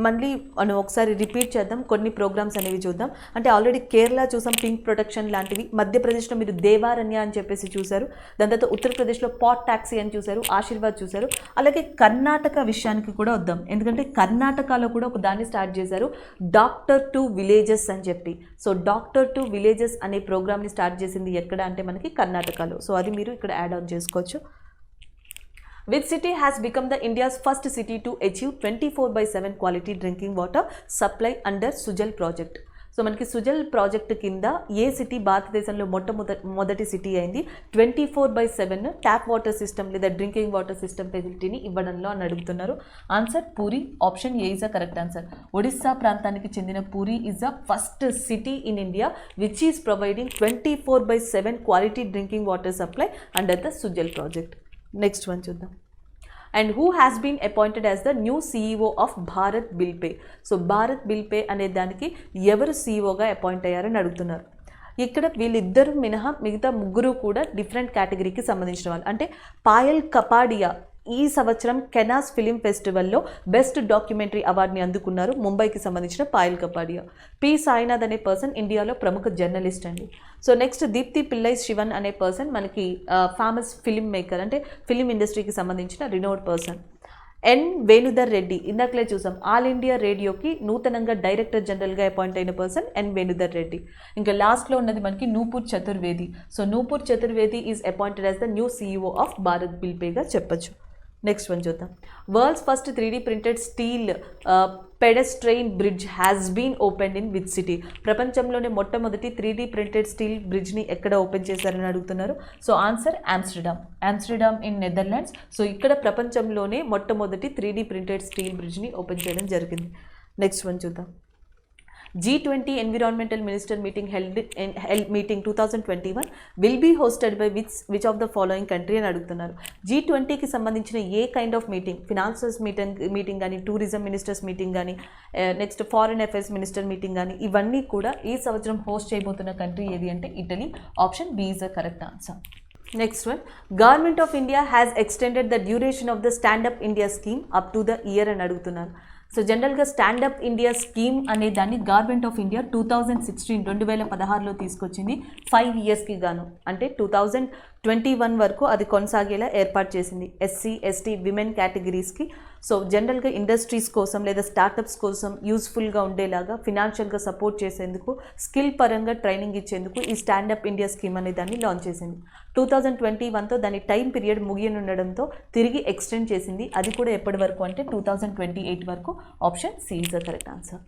మళ్ళీ మనం ఒకసారి రిపీట్ చేద్దాం, కొన్ని ప్రోగ్రామ్స్ అనేవి చూద్దాం. అంటే ఆల్రెడీ కేరళ చూసాం, పింక్ ప్రొటెక్షన్ లాంటివి. మధ్యప్రదేశ్లో మీరు దేవారణ్య అని చెప్పేసి చూశారు. దాని తర్వాత ఉత్తరప్రదేశ్లో పాట్ ట్యాక్సీ అని చూశారు, ఆశీర్వాద్ చూశారు. అలాగే కర్ణాటక విషయానికి కూడా వద్దాం, ఎందుకంటే కర్ణాటకలో కూడా ఒక దాన్ని స్టార్ట్ చేశారు, డాక్టర్ టు విలేజెస్ అని చెప్పి. సో డాక్టర్ టు విలేజెస్ అనే ప్రోగ్రామ్ని స్టార్ట్ చేసింది ఎక్కడ అంటే మనకి కర్ణాటకలో. సో అది మీరు ఇక్కడ యాడ్ ఆన్ చేసుకోవచ్చు. Which city has become the India's first city to achieve 24/7 quality drinking water supply under Sujal project? So మనకి సుజల్ ప్రాజెక్ట్ కింద ఏ సిటీ భారతదేశంలో మొట్టమొదటి సిటీ అయింది 24/7 ట్యాప్ వాటర్ సిస్టమ్ లేదా డ్రింకింగ్ వాటర్ సిస్టమ్ ఫెసిలిటీని ఇవ్వడంలో అని అడుగుతున్నారు. Answer Puri. Option A is a correct answer. Odisha ప్రాంతానికి చెందిన Puri is a first city in India which is providing 24/7 quality drinking water supply under the Sujal project. Next one చూద్దాం. And who has been appointed as the new CEO of Bharat bill pay? So Bharat bill pay అనే దానికి ఎవరు సీఈఓగా appoint అయ్యారని అడుగుతున్నారు. ఇక్కడ వీళ్ళిద్దరు మినహా మిగతా ముగ్గురు కూడా డిఫరెంట్ కేటగిరీకి సంబంధించిన వాళ్ళు. అంటే పాయల్ కపాడియా ఈ సంవత్సరం కెనాస్ ఫిలిం ఫెస్టివల్లో బెస్ట్ డాక్యుమెంటరీ అవార్డుని అందుకున్నారు. ముంబైకి సంబంధించిన పాయల్ కపాడియా. పి సాయినాథ్ అనే పర్సన్ ఇండియాలో ప్రముఖ జర్నలిస్ట్ అండి. సో నెక్స్ట్ దీప్తి పిల్లై శివన్ అనే పర్సన్ మనకి ఫేమస్ ఫిలిం మేకర్, అంటే ఫిలిం ఇండస్ట్రీకి సంబంధించిన రినోడ్ పర్సన్. ఎన్ వేణుధర్ రెడ్డి, ఇందాకలే చూసాం, ఆల్ ఇండియా రేడియోకి నూతనంగా డైరెక్టర్ జనరల్గా అపాయింట్ అయిన పర్సన్ ఎన్ వేణుధర్ రెడ్డి. ఇంకా లాస్ట్లో ఉన్నది మనకి Nupur Chaturvedi. So Nupur Chaturvedi is appointed as the new CEO of Bharat bill పేగా చెప్పచ్చు. నెక్స్ట్ వన్ చూద్దాం. World's first 3D printed steel pedestrian bridge has been opened in which city? ప్రపంచంలోనే మొట్టమొదటి 3D ప్రింటెడ్ స్టీల్ బ్రిడ్జ్ని ఎక్కడ ఓపెన్ చేశారని అడుగుతున్నారు. So answer Amsterdam in Netherlands. So ఇక్కడ ప్రపంచంలోనే మొట్టమొదటి 3D ప్రింటెడ్ స్టీల్ బ్రిడ్జ్ని ఓపెన్ చేయడం జరిగింది. నెక్స్ట్ వన్ చూద్దాం. G20 Environmental Minister meeting held meeting 2021 will be hosted by which of the following country అని అడుగుతున్నారు. G20కి సంబంధించిన ఏ కైండ్ ఆఫ్ మీటింగ్, ఫినాన్సర్స్ మీటింగ్ కానీ, టూరిజం మినిస్టర్స్ మీటింగ్ కానీ, next foreign affairs minister meeting కానీ, ఇవన్నీ కూడా ఈ సంవత్సరం హోస్ట్ చేయబోతున్న కంట్రీ ఏది అంటే Italy. Option B is the correct answer. Next one. Government of India has extended the duration of the standup India scheme up to the year అని అడుగుతున్నారు. సో జనరల్గా స్టాండప్ ఇండియా స్కీమ్ అనే దాన్ని government of India 2016 తీసుకొచ్చింది 5 ఇయర్స్కి గాను. అంటే 2021 వరకు అది కొనసాగేలా ఏర్పాటు చేసింది ఎస్సీ, ఎస్టీ, విమెన్ కేటగిరీస్కి. సో జనరల్గా ఇండస్ట్రీస్ కోసం లేదా స్టార్టప్స్ కోసం యూస్ఫుల్గా ఉండేలాగా ఫినాన్షియల్గా సపోర్ట్ చేసేందుకు, స్కిల్ పరంగా ట్రైనింగ్ ఇచ్చేందుకు ఈ స్టాండప్ ఇండియా స్కీమ్ అనే దాన్ని లాంచ్ చేసింది. 2021తో దాని టైం పీరియడ్ ముగియనుండడంతో తిరిగి ఎక్స్టెండ్ చేసింది. అది కూడా ఎప్పటి వరకు అంటే 2028 వరకు. Option C is the correct answer.